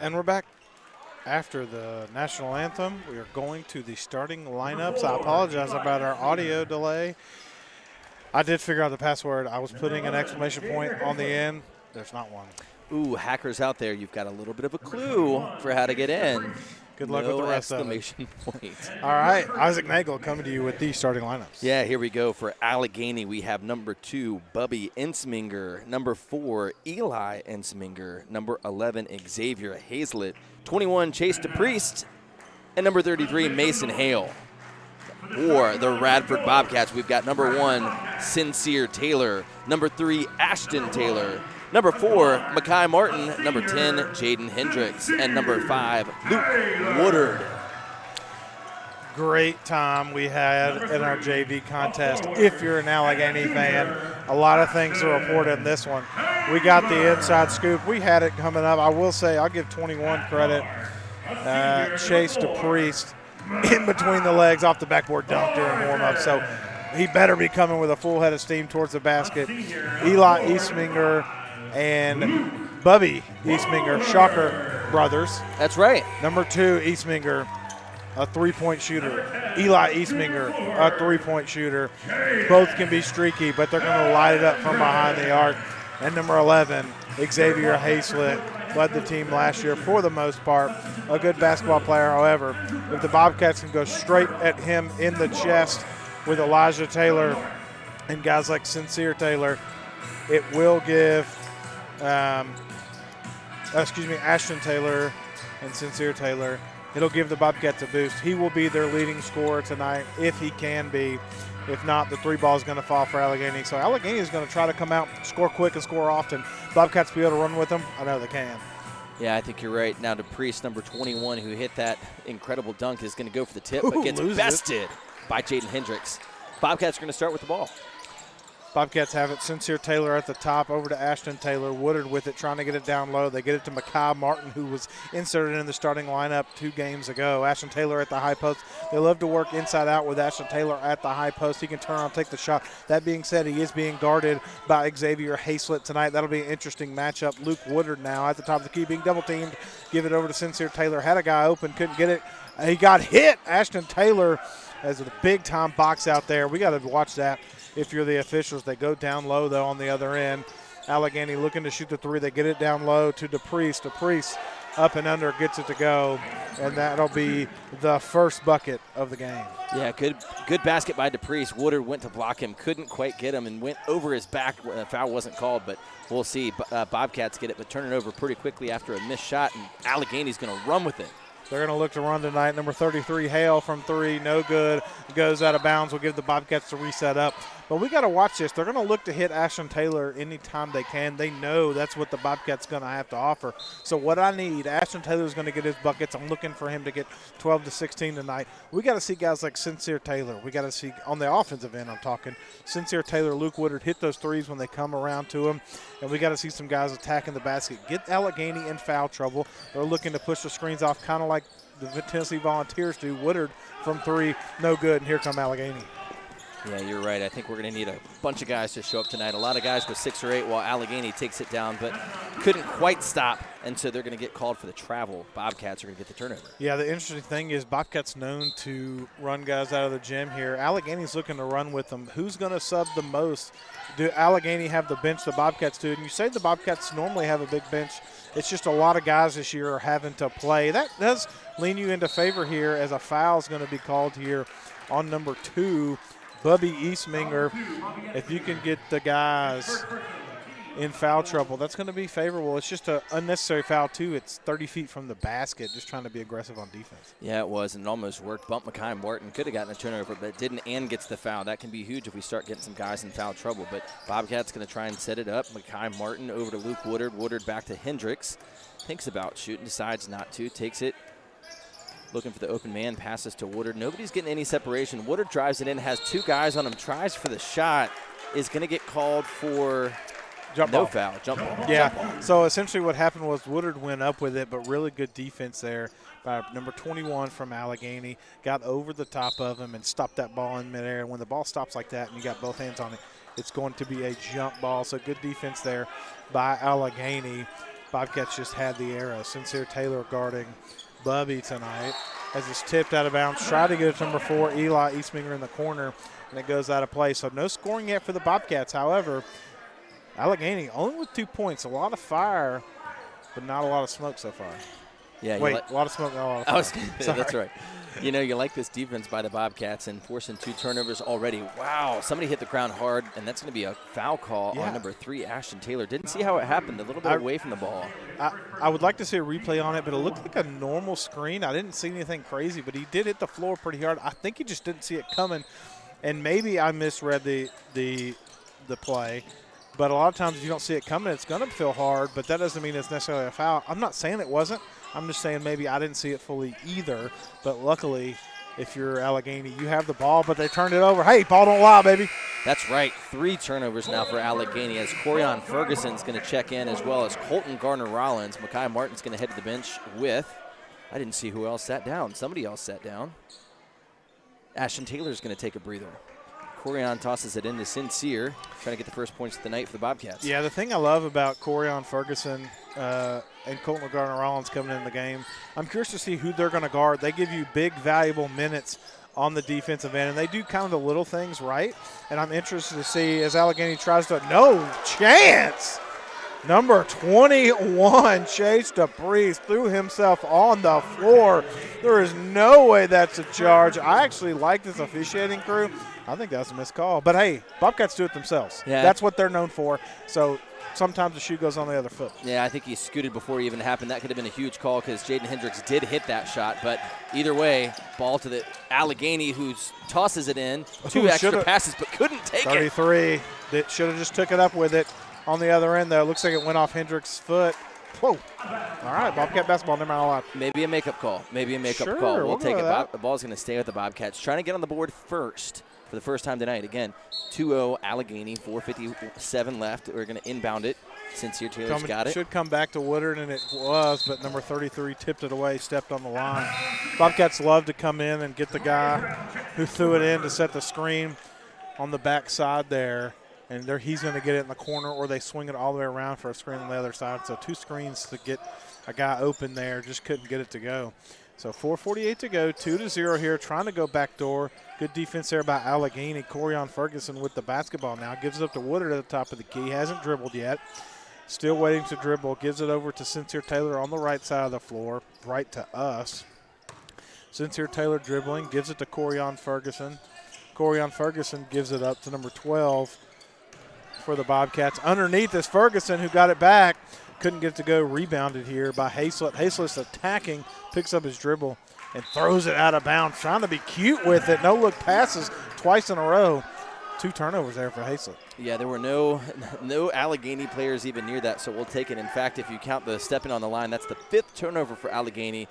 And we're back after the national anthem. We are going to the starting lineups. I apologize about our audio delay. I did figure out the password. I was putting an exclamation point on the end. There's not one. Ooh, hackers out there, you've got a little bit of a clue for how to get in. Good luck with the rest of it. Exclamation point. All right, Isaac Nagel coming to you with the starting lineups. Yeah, here we go. For Alleghany, we have number 2, Bubby Ensminger. Number 4, Eli Ensminger. Number 11, Xavier Hazlett. 21, Chase DePriest. And number 33, Mason Hale. For the Radford Bobcats, we've got number 1, Sincere Taylor. Number 3, Ashton Taylor. Number 4, Makai Martin. Number 10, Jaden Hendricks. And number 5, Luke Woodard. Great time we had in our JV contest. If you're an Alleghany fan, a lot of things to report in this one. We got the inside scoop. We had it coming up. I will say I'll give 21 credit. Chase DePriest in between the legs off the backboard dunk during warm-up. So he better be coming with a full head of steam towards the basket. Eli Eastminger and Bubby Eastminger, Shocker brothers. That's right. Number 2, Eastminger, a three-point shooter. Eli Eastminger, a three-point shooter. Both can be streaky, but they're going to light it up from behind the arc. And number 11, Xavier Hazlett, led the team last year for the most part. A good basketball player, however. If the Bobcats can go straight at him in the chest with Elijah Taylor and guys like Sincere Taylor, it will give Ashton Taylor and Sincere Taylor, it'll give the Bobcats a boost. He will be their leading scorer tonight if he can be. If not, the three ball is going to fall for Alleghany. So Alleghany is going to try to come out, score quick and score often. Bobcats be able to run with them. I know they can. Yeah, I think you're right. Now DePriest, number 21, who hit that incredible dunk, is going to go for the tip, but gets bested by Jaden Hendricks. Bobcats are going to start with the ball. Bobcats have it. Sincere Taylor at the top, over to Ashton Taylor. Woodard with it, trying to get it down low. They get it to Makai Martin, who was inserted in the starting lineup 2 games ago. Ashton Taylor at the high post. They love to work inside out with Ashton Taylor at the high post. He can turn around and take the shot. That being said, he is being guarded by Xavier Hazlett tonight. That'll be an interesting matchup. Luke Woodard now at the top of the key, being double-teamed. Give it over to Sincere Taylor. Had a guy open, couldn't get it. He got hit. Ashton Taylor has a big-time box out there. We got to watch that. If you're the officials, they go down low, though, on the other end. Alleghany looking to shoot the three. They get it down low to DePriest. DePriest up and under, gets it to go, and that'll be the first bucket of the game. Yeah, good basket by DePriest. Woodard went to block him, couldn't quite get him, and went over his back. The foul wasn't called, but we'll see. Bobcats get it, but turn it over pretty quickly after a missed shot, and Allegany's going to run with it. They're going to look to run tonight. Number 33, Hale from 3, no good. Goes out of bounds. We'll give the Bobcats to reset up. But we got to watch this. They're going to look to hit Ashton Taylor anytime they can. They know that's what the Bobcats going to have to offer. So what I need, Ashton Taylor's going to get his buckets. I'm looking for him to get 12 to 16 tonight. We got to see guys like Sincere Taylor. We got to see on the offensive end, I'm talking, Sincere Taylor, Luke Woodard hit those threes when they come around to him. And we got to see some guys attacking the basket. Get Alleghany in foul trouble. They're looking to push the screens off kind of like the Tennessee Volunteers do. Woodard from 3, no good, and here come Alleghany. Yeah, you're right. I think we're going to need a bunch of guys to show up tonight. A lot of guys with 6 or 8 while Alleghany takes it down, but couldn't quite stop, and so they're going to get called for the travel. Bobcats are going to get the turnover. Yeah, the interesting thing is Bobcats known to run guys out of the gym here. Allegany's looking to run with them. Who's going to sub the most? Do Alleghany have the bench the Bobcats do? And you say the Bobcats normally have a big bench. It's just a lot of guys this year are having to play. That does lean you into favor here as a foul is going to be called here on number 2, Bubby Eastminger. If you can get the guys in foul trouble, that's going to be favorable. It's just an unnecessary foul, too. It's 30 feet from the basket, just trying to be aggressive on defense. Yeah, it was, and it almost worked. Bump Makai Martin could have gotten a turnover, but didn't, and gets the foul. That can be huge if we start getting some guys in foul trouble. But Bobcats going to try and set it up. Makai Martin over to Luke Woodard. Woodard back to Hendricks. Thinks about shooting, decides not to. Takes it. Looking for the open man, passes to Woodard. Nobody's getting any separation. Woodard drives it in, has 2 guys on him, tries for the shot, is going to get called for jump ball. Foul. Jump ball. Yeah, jump ball. So essentially what happened was Woodard went up with it, but really good defense there by number 21 from Alleghany. Got over the top of him and stopped that ball in midair. And when the ball stops like that and you got both hands on it, it's going to be a jump ball. So good defense there by Alleghany. Bobcats just had the arrow. Sincere Taylor guarding Bubby tonight as it's tipped out of bounds. Try to get it to number 4, Eli Eastminger in the corner, and it goes out of play. So no scoring yet for the Bobcats. However, Alleghany only with 2 points. A lot of fire, but not a lot of smoke so far. Yeah, Wait, a lot of smoke, not a lot of fire. That's right. You know, you like this defense by the Bobcats and forcing 2 turnovers already. Wow, somebody hit the ground hard, and that's going to be a foul call on number 3, Ashton Taylor. Didn't see how it happened, a little bit away from the ball. I would like to see a replay on it, but it looked like a normal screen. I didn't see anything crazy, but he did hit the floor pretty hard. I think he just didn't see it coming, and maybe I misread the play. But a lot of times if you don't see it coming, it's going to feel hard, but that doesn't mean it's necessarily a foul. I'm not saying it wasn't. I'm just saying maybe I didn't see it fully either. But luckily, if you're Alleghany, you have the ball, but they turned it over. Hey, ball don't lie, baby. That's right. 3 turnovers now for Alleghany as Corian Ferguson's going to check in, as well as Colton Gardner-Rollins. Mekhi Martin's going to head to the bench with, I didn't see who else sat down. Somebody else sat down. Ashton Taylor's going to take a breather. Corian tosses it into Sincere, trying to get the first points of the night for the Bobcats. Yeah, the thing I love about Corian Ferguson and Colton Gardner-Rollins coming in the game, I'm curious to see who they're going to guard. They give you big, valuable minutes on the defensive end, and they do kind of the little things right. And I'm interested to see as Alleghany tries to – no chance! Number 21, Chase DePriest, threw himself on the floor. There is no way that's a charge. I actually like this officiating crew. I think that's a missed call. But, hey, Bobcats do it themselves. Yeah. That's what they're known for. So sometimes the shoe goes on the other foot. Yeah, I think he scooted before it even happened. That could have been a huge call because Jaden Hendricks did hit that shot. But either way, ball to the Alleghany, who tosses it in. 2 extra passes but couldn't take 33. That should have just took it up with it. On the other end, though, it looks like it went off Hendricks' foot. Whoa. All right, Bobcat basketball, never mind. Maybe a makeup call. Call. We'll take it. The ball's going to stay with the Bobcats. Trying to get on the board first for the first time tonight. Again, 2-0 Alleghany, 4:57 left. We're going to inbound it. Sincere Taylor's got it. Should come back to Woodard, and it was, but number 33 tipped it away, stepped on the line. Bobcats love to come in and get the guy who threw it in to set the screen on the back side there. And he's going to get it in the corner, or they swing it all the way around for a screen on the other side. So 2 screens to get a guy open there. Just couldn't get it to go. So 4:48 to go, 2-0 here, trying to go backdoor. Good defense there by Alleghany. Corian Ferguson with the basketball now. Gives it up to Woodard at the top of the key. Hasn't dribbled yet. Still waiting to dribble. Gives it over to Sincere Taylor on the right side of the floor, right to us. Sincere Taylor dribbling, gives it to Corian Ferguson. Corian Ferguson gives it up to number 12. For the Bobcats. Underneath is Ferguson, who got it back. Couldn't get it to go. Rebounded here by Hazlett. Hazlett's attacking, picks up his dribble, and throws it out of bounds. Trying to be cute with it. No-look passes twice in a row. 2 turnovers there for Hazlett. Yeah, there were no Alleghany players even near that, so we'll take it. In fact, if you count the stepping on the line, that's the 5th turnover for Alleghany.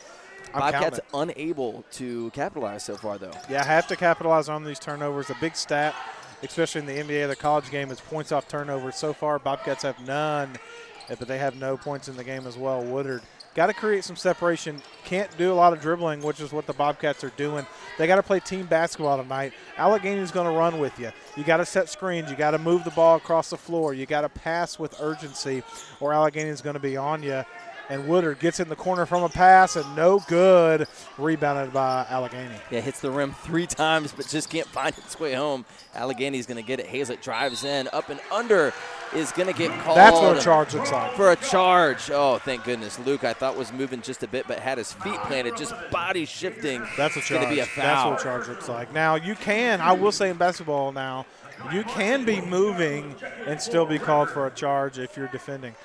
Bobcats unable to capitalize so far, though. Yeah, have to capitalize on these turnovers. A big stat, especially in the NBA, the college game, is points off turnovers. So far, Bobcats have none, but they have no points in the game as well. Woodard got to create some separation. Can't do a lot of dribbling, which is what the Bobcats are doing. They got to play team basketball tonight. Allegany's going to run with you. You got to set screens. You got to move the ball across the floor. You got to pass with urgency, or Allegany's going to be on you. And Woodard gets in the corner from a pass, and no good. Rebounded by Alleghany. Yeah, hits the rim 3 times, but just can't find its way home. Allegany's going to get it. Hazlett drives in, up and under, is going to get called. That's what a charge looks like. For a charge. Oh, thank goodness. Luke, I thought, was moving just a bit, but had his feet planted, just body shifting. That's a charge. It's going to be a foul. That's what a charge looks like. Now, you can, I will say in basketball now, you can be moving and still be called for a charge if you're defending.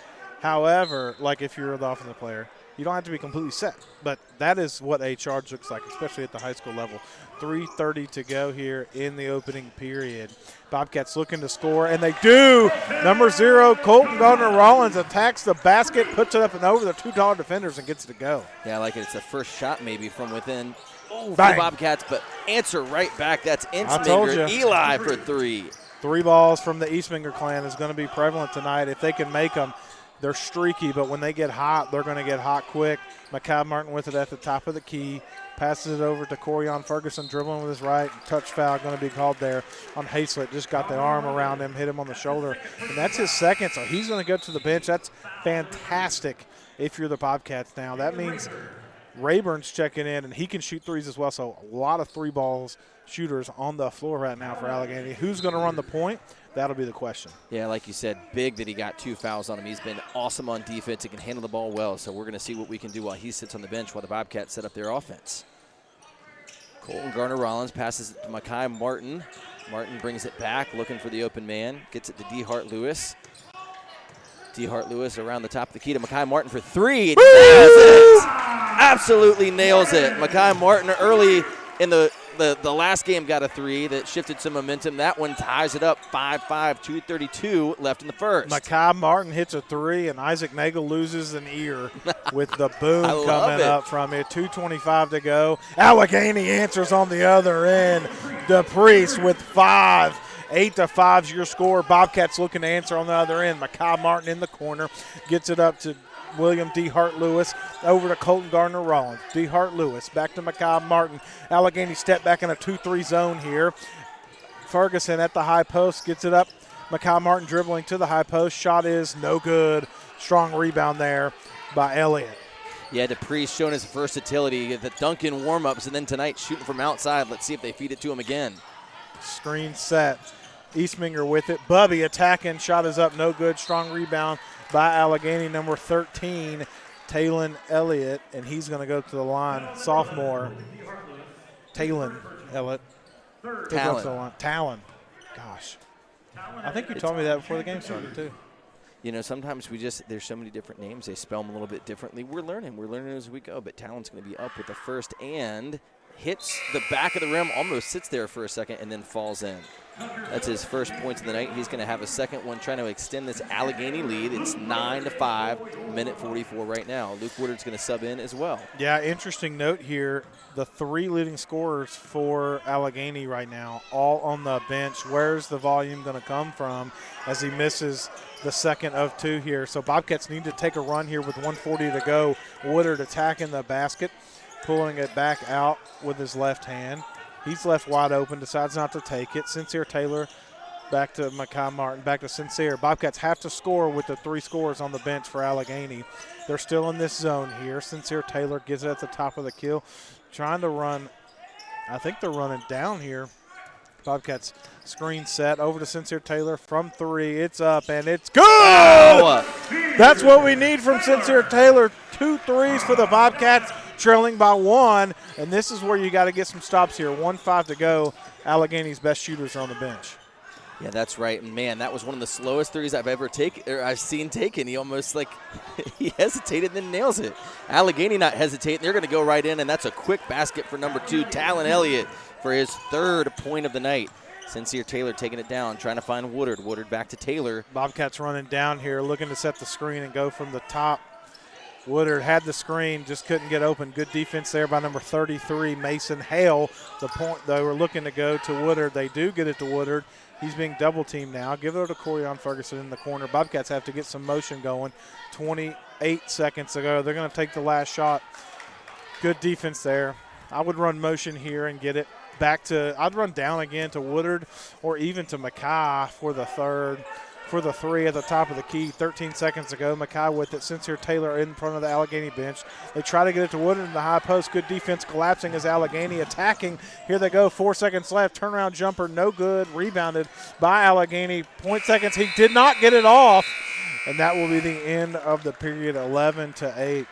However, like if you're the offensive player, you don't have to be completely set. But that is what a charge looks like, especially at the high school level. 3:30 to go here in the opening period. Bobcats looking to score, and they do. Number 0, Colton Gardner-Rollins attacks the basket, puts it up and over the 2 tall defenders, and gets it to go. Yeah, I like it. It's the first shot maybe from within. Oh, for the Bobcats, but answer right back. That's Insminger. Eli for 3. 3 balls from the Eastminger clan is going to be prevalent tonight if they can make them. They're streaky, but when they get hot, they're going to get hot quick. Makai Martin with it at the top of the key. Passes it over to Corian Ferguson, dribbling with his right. Touch foul going to be called there on Hazlett. Just got the arm around him, hit him on the shoulder. And that's his second, so he's going to go to the bench. That's fantastic if you're the Bobcats now. That means Rayburn's checking in, and he can shoot threes as well. So a lot of three balls shooters on the floor right now for Alleghany. Who's going to run the point? That'll be the question. Yeah, like you said, big that he got 2 fouls on him. He's been awesome on defense. He can handle the ball well, so we're going to see what we can do while he sits on the bench while the Bobcats set up their offense. Colton Garner-Rollins passes it to Makai Martin. Martin brings it back, looking for the open man. Gets it to D. Hart-Lewis. D. Hart-Lewis around the top of the key to Makai Martin for 3. Nails it! Absolutely nails it. Makai Martin early in the last game got a 3 that shifted some momentum. That one ties it up 5-5, 2:32 left in the first. Makai Martin hits a 3, and Isaac Nagel loses an ear with the boom coming up from it. 2:25 to go. Alleghany answers on the other end. DePriest with 5. 8-5 is your score. Bobcats looking to answer on the other end. Makai Martin in the corner gets it up to William D. Hart-Lewis, over to Colton Gardner-Rollins. D. Hart-Lewis back to Makai Martin. Alleghany step back in a 2-3 zone here. Ferguson at the high post gets it up. Makai Martin dribbling to the high post. Shot is no good. Strong rebound there by Elliott. Yeah, DePriest showing his versatility. The Duncan warm-ups, and then tonight shooting from outside. Let's see if they feed it to him again. Screen set. Eastminger with it. Bubby attacking. Shot is up. No good. Strong rebound by Alleghany, number 13, Talon Elliott, and he's going to go to the line. Sophomore, Talon Elliott. Talon. Gosh. I think you told me that before the game started, too. You know, sometimes there's so many different names. They spell them a little bit differently. We're learning as we go, but Talon's going to be up with the first and hits the back of the rim, almost sits there for a second, and then falls in. That's his first points of the night. He's going to have a second one trying to extend this Alleghany lead. It's 9-5, minute 44 right now. Luke Woodard's going to sub in as well. Yeah, interesting note here. The 3 leading scorers for Alleghany right now, all on the bench. Where's the volume going to come from as he misses the second of 2 here? So Bobcats need to take a run here with 1:40 to go. Woodard attacking the basket, pulling it back out with his left hand. He's left wide open, decides not to take it. Sincere Taylor back to Makai Martin, back to Sincere. Bobcats have to score with the 3 scorers on the bench for Alleghany. They're still in this zone here. Sincere Taylor gives it at the top of the keel, trying to run. I think they're running down here. Bobcats screen set over to Sincere Taylor from 3. It's up, and it's good! Wow. That's what we need from Sincere Taylor. 2 threes for the Bobcats, trailing by 1, and this is where you got to get some stops here. 1:05 to go. Allegany's best shooters are on the bench. Yeah, that's right. And man, that was one of the slowest threes I've seen taken. He almost he hesitated and then nails it. Alleghany not hesitating. They're going to go right in, and that's a quick basket for number 2, Talon Elliott, for his 3rd point of the night. Sincere Taylor taking it down, trying to find Woodard. Woodard back to Taylor. Bobcats running down here, looking to set the screen and go from the top. Woodard had the screen, just couldn't get open. Good defense there by number 33, Mason Hale. The point they were looking to go to Woodard. They do get it to Woodard. He's being double-teamed now. Give it to Corian Ferguson in the corner. Bobcats have to get some motion going. 28 seconds to go. They're going to take the last shot. Good defense there. I would run motion here and get it back to – I'd run down again to Woodard or even to Makai for the 3 at the top of the key. 13 seconds to go. Makai with it. Sincere Taylor in front of the Alleghany bench. They try to get it to Woodard in the high post. Good defense collapsing as Alleghany attacking. Here they go. 4 seconds left. Turnaround jumper. No good. Rebounded by Alleghany. Point seconds. He did not get it off. And that will be the end of the period, 11-8.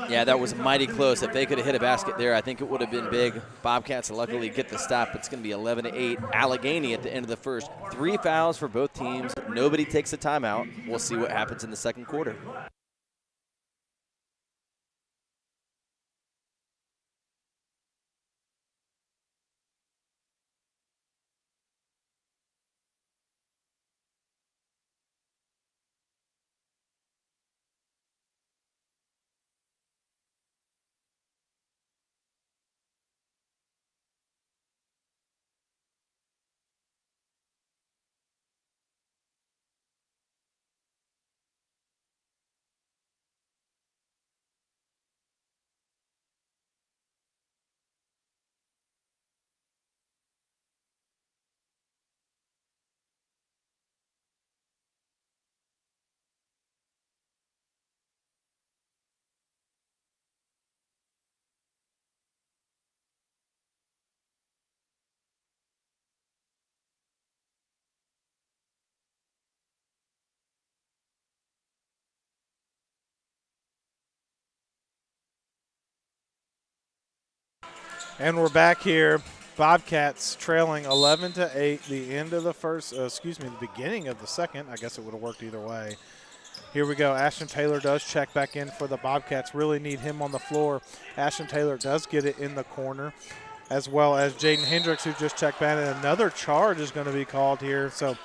Yeah, that was mighty close. If they could have hit a basket there, I think it would have been big. Bobcats luckily get the stop. It's going to be 11-8. Alleghany at the end of the first. 3 fouls for both teams. Nobody takes a timeout. We'll see what happens in the second quarter. And we're back here. Bobcats trailing 11-8. The end of the the beginning of the second. I guess it would have worked either way. Here we go. Ashton Taylor does check back in for the Bobcats. Really need him on the floor. Ashton Taylor does get it in the corner, as well as Jaden Hendricks, who just checked back. And another charge is going to be called here. So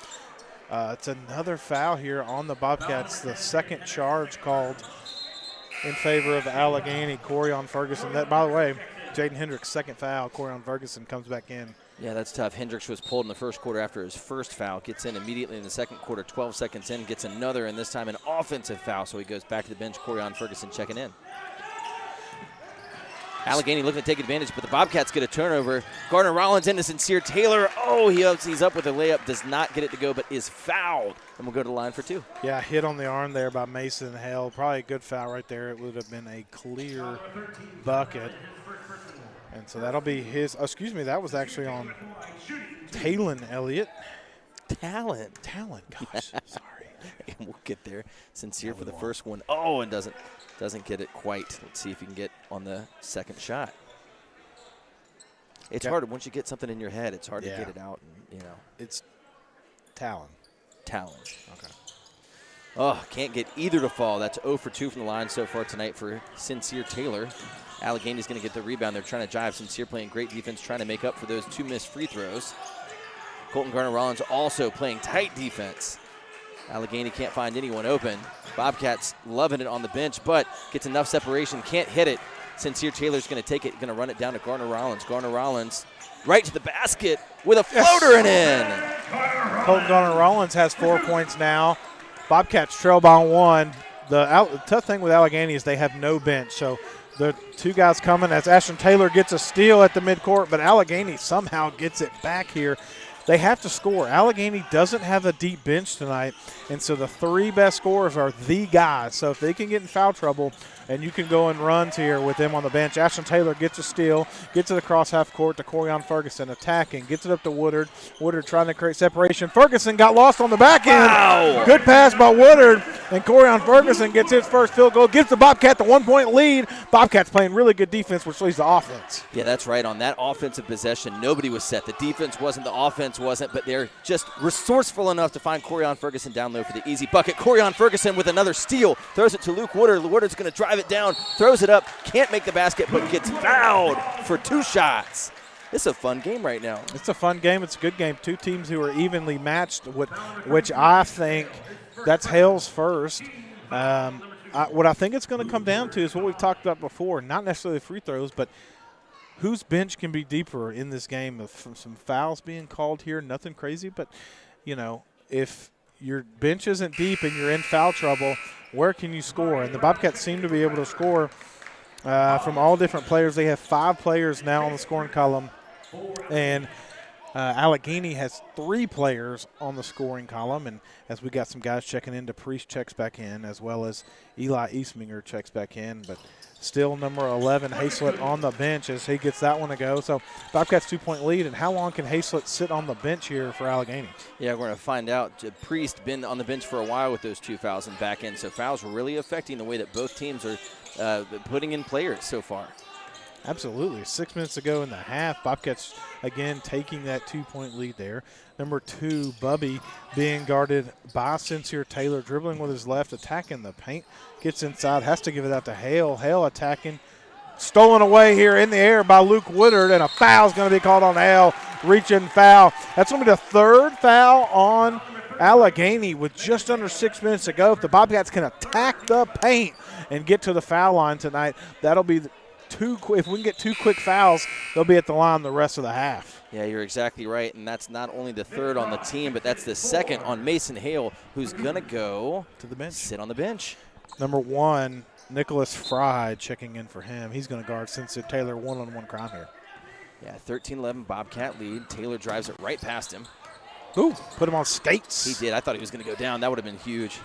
it's another foul here on the Bobcats. The second charge called in favor of Alleghany. Corion Ferguson. That, by the way, Jaden Hendricks' second foul. Corion Ferguson comes back in. Yeah, that's tough. Hendricks was pulled in the first quarter after his first foul. Gets in immediately in the second quarter, 12 seconds in, gets another, and this time an offensive foul. So he goes back to the bench. Corion Ferguson checking in. Alleghany looking to take advantage, but the Bobcats get a turnover. Gardner Rollins into Sincere Taylor. Oh, he's up with a layup, does not get it to go, but is fouled. And we'll go to the line for two. Yeah, hit on the arm there by Mason Hale. Probably a good foul right there. It would have been a clear bucket. And so that'll be his, that was actually on Talon Elliott. Talon, gosh, sorry. And we'll get there. Sincere for the first one. Oh, and doesn't get it quite. Let's see if you can get on the second shot. It's hard. Once you get something in your head, it's hard to get it out. And, It's Talon. Okay. Oh, can't get either to fall. That's 0 for 2 from the line so far tonight for Sincere Taylor. Allegany's going to get the rebound. They're trying to jive. Sincere playing great defense, trying to make up for those 2 missed free throws. Colton Gardner-Rollins also playing tight defense. Alleghany can't find anyone open. Bobcats loving it on the bench, but gets enough separation, can't hit it. Sincere Taylor's going to take it, going to run it down to Gardner-Rollins. Gardner-Rollins right to the basket with a floater and in. Colton Gardner-Rollins has 4 points now. Bobcats trail by 1. The tough thing with Alleghany is they have no bench, so the 2 guys coming as Ashton Taylor gets a steal at the midcourt, but Alleghany somehow gets it back here. They have to score. Alleghany doesn't have a deep bench tonight, and so the 3 best scorers are the guys. So if they can get in foul trouble, and you can go in runs here with them on the bench. Ashton Taylor gets a steal, gets it across half court to Corion Ferguson, attacking, gets it up to Woodard. Woodard trying to create separation. Ferguson got lost on the back end. Wow. Good pass by Woodard, and Corion Ferguson gets his first field goal, gives the Bobcat the 1-point lead. Bobcats playing really good defense, which leads to offense. Yeah, that's right. On that offensive possession, nobody was set. The defense wasn't, the offense wasn't, but they're just resourceful enough to find Corion Ferguson down low for the easy bucket. Corion Ferguson with another steal, throws it to Luke Woodard. Woodard's going to drive it down, throws it up, can't make the basket, but gets fouled for 2 shots. It's a fun game right now. It's a fun game. It's a good game. 2 teams who are evenly matched, which I think that's Hale's first. What I think it's going to come down to is what we've talked about before, not necessarily free throws, but whose bench can be deeper in this game. Some fouls being called here, nothing crazy, but, if your bench isn't deep and you're in foul trouble, where can you score? And the Bobcats seem to be able to score from all different players. They have 5 players now on the scoring column, and Alleghany has 3 players on the scoring column. And as we got some guys checking in, Priest checks back in, as well as Eli Eastminger checks back in. But still number 11, Hazlett, on the bench as he gets that one to go. So Bobcats 2-point lead. And how long can Hazlett sit on the bench here for Alleghany? Yeah, we're going to find out. Priest been on the bench for a while with those 2 fouls and back end. So fouls really affecting the way that both teams are putting in players so far. Absolutely. 6 minutes to go in the half. Bobcats, again, taking that 2-point lead there. Number 2, Bubby, being guarded by Sincere Taylor, dribbling with his left, attacking the paint. Gets inside, has to give it out to Hale. Hale attacking. Stolen away here in the air by Luke Woodard, and a foul's going to be called on Hale. Reaching foul. That's going to be the 3rd foul on Alleghany with just under 6 minutes to go. If the Bobcats can attack the paint and get to the foul line tonight, that'll be if we can get 2 quick fouls, they'll be at the line the rest of the half. Yeah, you're exactly right, and that's not only the 3rd on the team, but that's the 2nd on Mason Hale, who's going to go to the bench. Sit on the bench. Number 1, Nicholas Fry checking in for him. He's going to guard Sincere Taylor one-on-one crime here. Yeah, 13-11 Bobcat lead. Taylor drives it right past him. Ooh, put him on skates. He did. I thought he was going to go down. That would have been huge.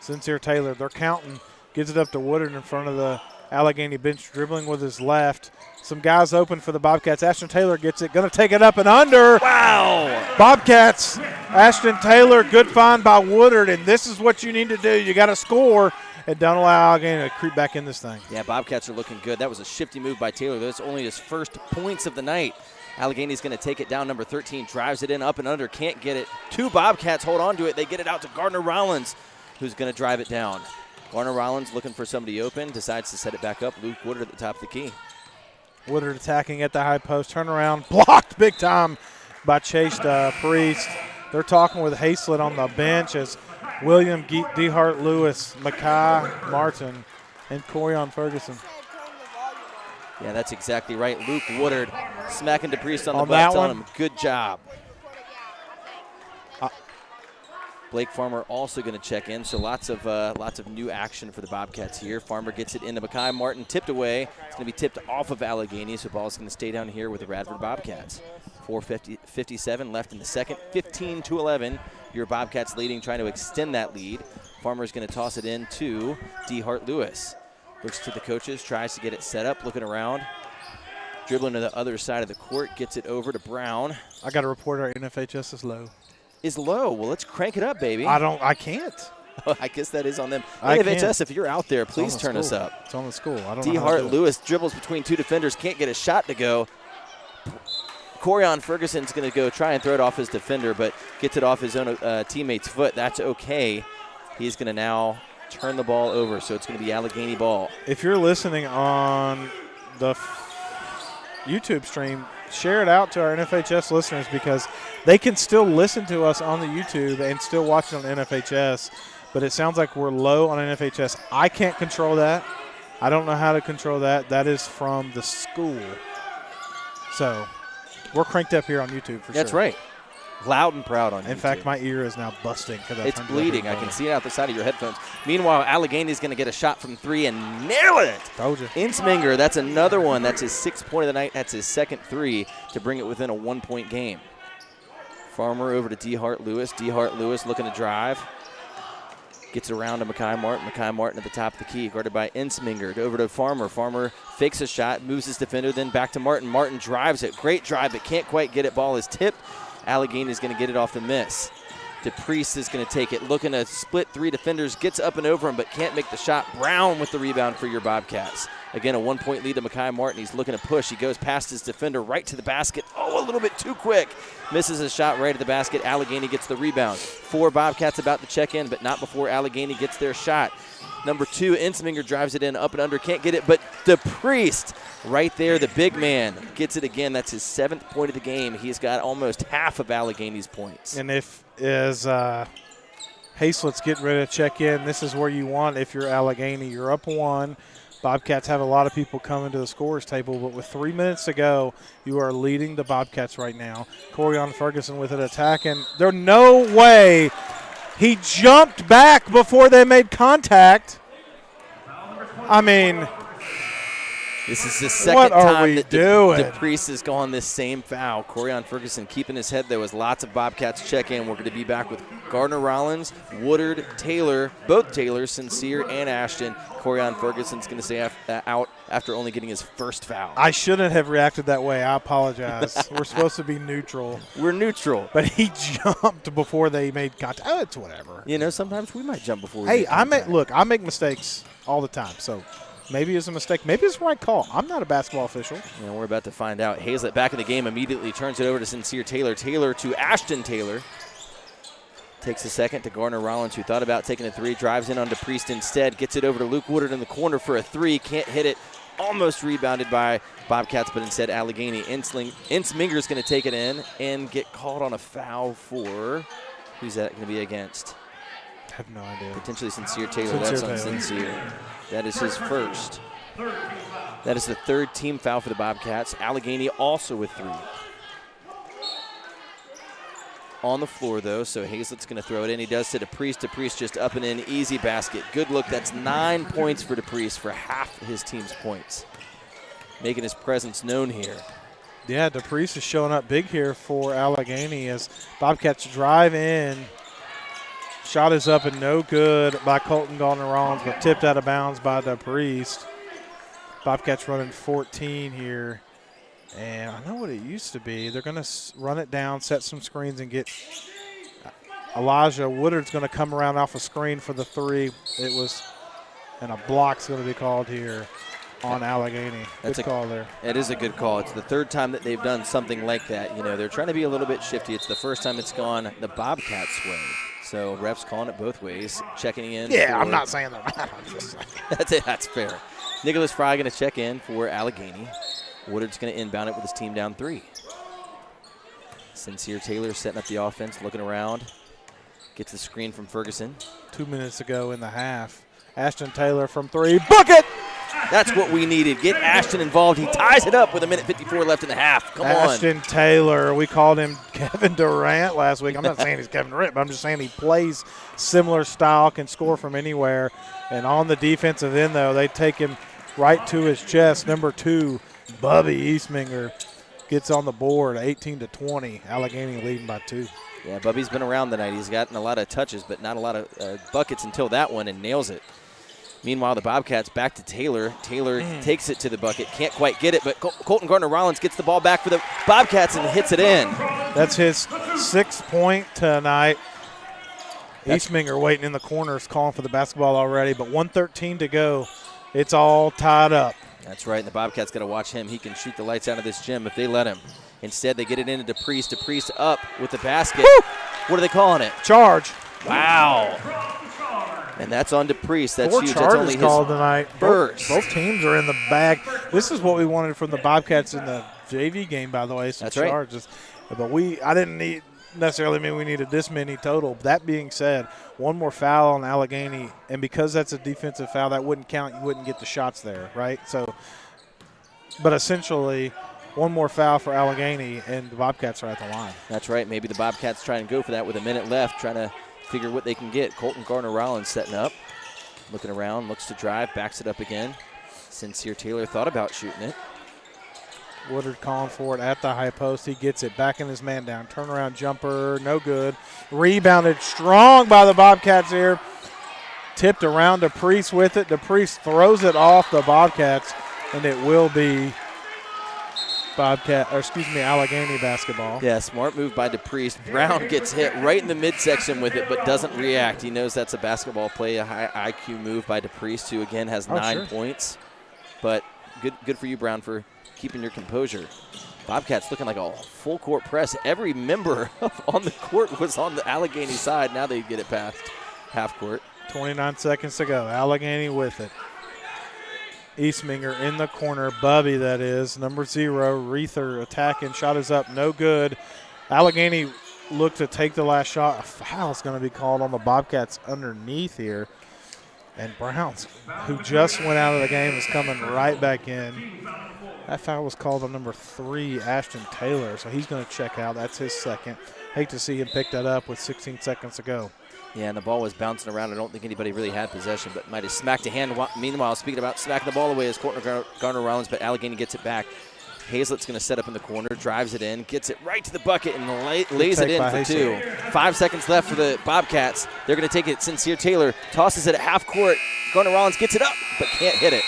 Sincere Taylor, they're counting. Gives it up to Woodard in front of the Alleghany bench, dribbling with his left. Some guys open for the Bobcats. Ashton Taylor gets it. Going to take it up and under. Wow. Bobcats, Ashton Taylor, good find by Woodard, and this is what you need to do. You got to score, and don't allow Alleghany to creep back in this thing. Yeah, Bobcats are looking good. That was a shifty move by Taylor. That's only his first points of the night. Allegheny's going to take it down. Number 13 drives it in, up and under, can't get it. 2 Bobcats hold on to it. They get it out to Gardner Rollins, who's going to drive it down. Gardner Rollins looking for somebody open, decides to set it back up. Luke Woodard at the top of the key. Woodard attacking at the high post, turnaround, blocked big time by Chase Priest. They're talking with Hazlett on the bench as William Dehart Lewis, Makai Martin, and Corian Ferguson. Yeah, that's exactly right. Luke Woodard smacking DePriest on the butt, telling him, good job. Blake Farmer also going to check in, so lots of new action for the Bobcats here. Farmer gets it into Makai Martin, tipped away. It's going to be tipped off of Alleghany, so ball is going to stay down here with the Radford Bobcats. 4:57 left in the second, 15-11. Your Bobcats leading, trying to extend that lead. Farmer's going to toss it in to Dehart Lewis. Looks to the coaches, tries to get it set up, looking around. Dribbling to the other side of the court, gets it over to Brown. I got to report our NFHS is low. Is low. Well, let's crank it up, baby. I can't. Oh, I guess that is on them. I NFHS, can't. If you're out there, please turn us up. It's on the school. I don't know. Dehart Lewis dribbles between 2 defenders, can't get a shot to go. Corian Ferguson's going to go try and throw it off his defender, but gets it off his own teammate's foot. That's okay. He's going to now turn the ball over, so it's going to be Alleghany ball. If you're listening on the YouTube stream, share it out to our NFHS listeners because they can still listen to us on the YouTube and still watch it on NFHS, but it sounds like we're low on NFHS. I can't control that. I don't know how to control that. That is from the school. So we're cranked up here on YouTube for sure. That's right. Loud and proud on YouTube. In fact, my ear is now busting. It's bleeding. I can see it out the side of your headphones. Meanwhile, Allegheny's going to get a shot from 3 and nail it. Told you. Insminger, that's another one. That's his 6th point of the night. That's his second 3 to bring it within a 1-point game. Farmer over to Dehart Lewis. Dehart Lewis looking to drive. Gets around to Makai Martin. Makai Martin at the top of the key, guarded by Insminger. Over to Farmer. Farmer fakes a shot, moves his defender, then back to Martin. Martin drives it. Great drive, but can't quite get it. Ball is tipped. Alleghany is going to get it off the miss. DePriest is going to take it. Looking to split 3 defenders. Gets up and over him, but can't make the shot. Brown with the rebound for your Bobcats. Again, a 1-point lead to Makai Martin. He's looking to push. He goes past his defender right to the basket. Oh, a little bit too quick. Misses a shot right at the basket. Alleghany gets the rebound. 4 Bobcats about to check in, but not before Alleghany gets their shot. Number 2, Insminger drives it in, up and under, can't get it, but DePriest right there, the big man, gets it again. That's his 7th point of the game. He's got almost half of Alleghany's points. And if Hazlett's getting ready to check in, this is where you want if you're Alleghany. You're up 1. Bobcats have a lot of people coming to the scorer's table, but with 3 minutes to go, you are leading the Bobcats right now. Corian Ferguson with an attack, and there's no way he jumped back before they made contact. I mean, this is the second time that DePriest has gone this same foul. Corian Ferguson keeping his head there as lots of Bobcats check in. We're going to be back with Gardner Rollins, Woodard, Taylor, both Taylors, Sincere and Ashton. Corian Ferguson's going to stay out after only getting his first foul. I shouldn't have reacted that way. I apologize. We're supposed to be neutral. We're neutral. But he jumped before they made contact. Oh, it's whatever. You know, sometimes we might jump before we make contact. I make mistakes all the time, so maybe it's a mistake. Maybe it's the right call. I'm not a basketball official. Yeah, we're about to find out. Hazlett back in the game immediately turns it over to Sincere Taylor. Taylor to Ashton Taylor. Takes a second to Gardner Rollins, who thought about taking a 3, drives in on DePriest instead, gets it over to Luke Woodard in the corner for a 3, can't hit it, almost rebounded by Bobcats, but instead Alleghany. Insminger is going to take it in and get called on a foul for, who's that going to be against? I have no idea. Potentially Sincere Taylor. That's on Sincere. That is his first. That is the 3rd team foul for the Bobcats. Alleghany also with 3. On the floor, though, so Hazlett's going to throw it in. He does to DePriest. DePriest just up and in, easy basket. Good look. That's 9 points for DePriest for half his team's points. Making his presence known here. Yeah, DePriest is showing up big here for Alleghany as Bobcats drive in. Shot is up and no good by Colton Gardner Rollins, but tipped out of bounds by DePriest. Bobcats running 14 here. And I know what it used to be. They're going to run it down, set some screens, and get Elijah Woodard's going to come around off a screen for the 3. It was And a block's going to be called here on Alleghany. Good call there. It is a good call. It's the third time that they've done something like that. You know, they're trying to be a little bit shifty. It's the first time it's gone the Bobcats' way. So refs calling it both ways, checking in. Yeah, I'm not saying they're not. I'm just saying. That's it. That's fair. Nicholas Fry going to check in for Alleghany. Woodard's going to inbound it with his team down 3. Sincere Taylor setting up the offense, looking around. Gets the screen from Ferguson. 2 minutes ago in the half. Ashton Taylor from 3. Bucket! That's what we needed. Get Ashton involved. He ties it up with 1:54 left in the half. Come on. Ashton Taylor, we called him Kevin Durant last week. I'm not saying he's Kevin Durant, but I'm just saying he plays similar style, can score from anywhere. And on the defensive end, though, they take him right to his chest. Number 2, Bubby Eastminger gets on the board, 18-20. Alleghany leading by 2. Yeah, Bubby's been around tonight. He's gotten a lot of touches, but not a lot of buckets until that one, and nails it. Meanwhile, the Bobcats back to Taylor. Taylor takes it to the bucket. Can't quite get it, but Colton Gardner-Rollins gets the ball back for the Bobcats and hits it in. That's his 6th point tonight. Eastminger waiting in the corners, calling for the basketball already, but 1:13 to go. It's all tied up. That's right, and the Bobcats got to watch him. He can shoot the lights out of this gym if they let him. Instead, they get it into DePriest. DePriest up with the basket. Woo! What are they calling it? Charge. Wow. And that's on DePriest. That's 4 huge. charges That's only called his tonight. first. Both teams are in the bag. This is what we wanted from the Bobcats in the JV game, by the way. Some That's right. charges. But I didn't necessarily mean we needed this many total. That being said, one more foul on Alleghany, and because that's a defensive foul, that wouldn't count. You wouldn't get the shots there, right? So, but essentially, one more foul for Alleghany, and the Bobcats are at the line. That's right. Maybe the Bobcats try and go for that with a minute left, trying to figure what they can get. Colton Gardner-Rollins setting up, looking around, looks to drive, backs it up again. Sincere Taylor thought about shooting it. Woodard calling for it at the high post. He gets it back in his man down. Turnaround jumper, no good. Rebounded strong by the Bobcats here. Tipped around DePriest with it. DePriest throws it off the Bobcats, and it will be Alleghany basketball. Yeah, smart move by DePriest. Brown gets hit right in the midsection with it, but doesn't react. He knows that's a basketball play, a high IQ move by DePriest, who again has 9 points. But good for you, Brown, for keeping your composure. Bobcats looking like a full court press. Every member on the court was on the Alleghany side. Now they get it past half court. 29 seconds to go. Alleghany with it. Eastminger in the corner. Bubby, that is. Number 0. Reether attacking. Shot is up. No good. Alleghany looked to take the last shot. A foul is going to be called on the Bobcats underneath here. And Browns, who just went out of the game, is coming right back in. That foul was called on number 3, Ashton Taylor. So he's going to check out. That's his second. Hate to see him pick that up with 16 seconds to go. Yeah, and the ball was bouncing around. I don't think anybody really had possession, but might have smacked a hand. Meanwhile, speaking about smacking the ball away is Colton Gardner-Rollins, but Alleghany gets it back. Hazlett's going to set up in the corner, drives it in, gets it right to the bucket, and lays it in for 2. 5 seconds left for the Bobcats. They're going to take it. Sincere Taylor tosses it at half court. Gardner-Rollins gets it up, but can't hit it.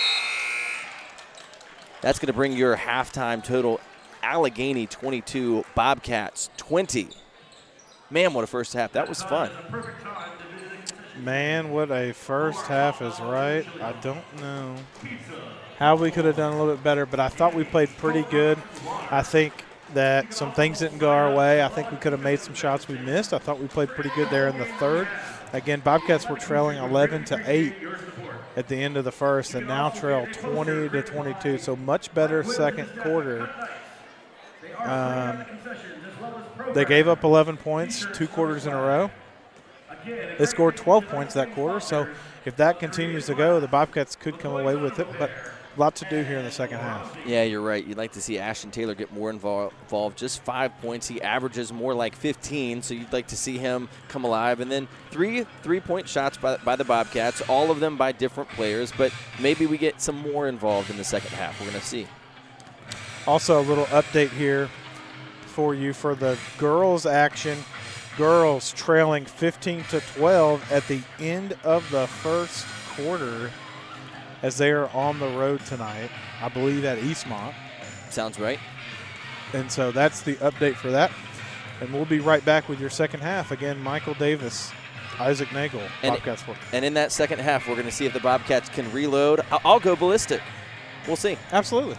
That's going to bring your halftime total. Alleghany 22, Bobcats 20. Man, what a first half. That was fun. Man, what a first half is right. I don't know how we could have done a little bit better, but I thought we played pretty good. I think that some things didn't go our way. I think we could have made some shots we missed. I thought we played pretty good there in the third. Again, Bobcats were trailing 11-8 at the end of the first and now trail 20-22, so much better second quarter. They gave up 11 points 2 quarters in a row. They scored 12 points that quarter, so if that continues to go, the Bobcats could come away with it, but a lot to do here in the second half. Yeah, you're right. You'd like to see Ashton Taylor get more involved. Just 5 points. He averages more like 15, so you'd like to see him come alive. And then three-point shots by the Bobcats, all of them by different players, but maybe we get some more involved in the second half. We're going to see. Also, a little update here for you for the girls' action. Girls trailing 15-12 at the end of the first quarter as they are on the road tonight, I believe at Eastmont. Sounds right. And so that's the update for that. And we'll be right back with your second half. Again, Michael Davis Isaac Nagel, And- Bobcat Sports. And in that second half, we're going to see if the Bobcats can reload. I'll go ballistic. We'll see. Absolutely.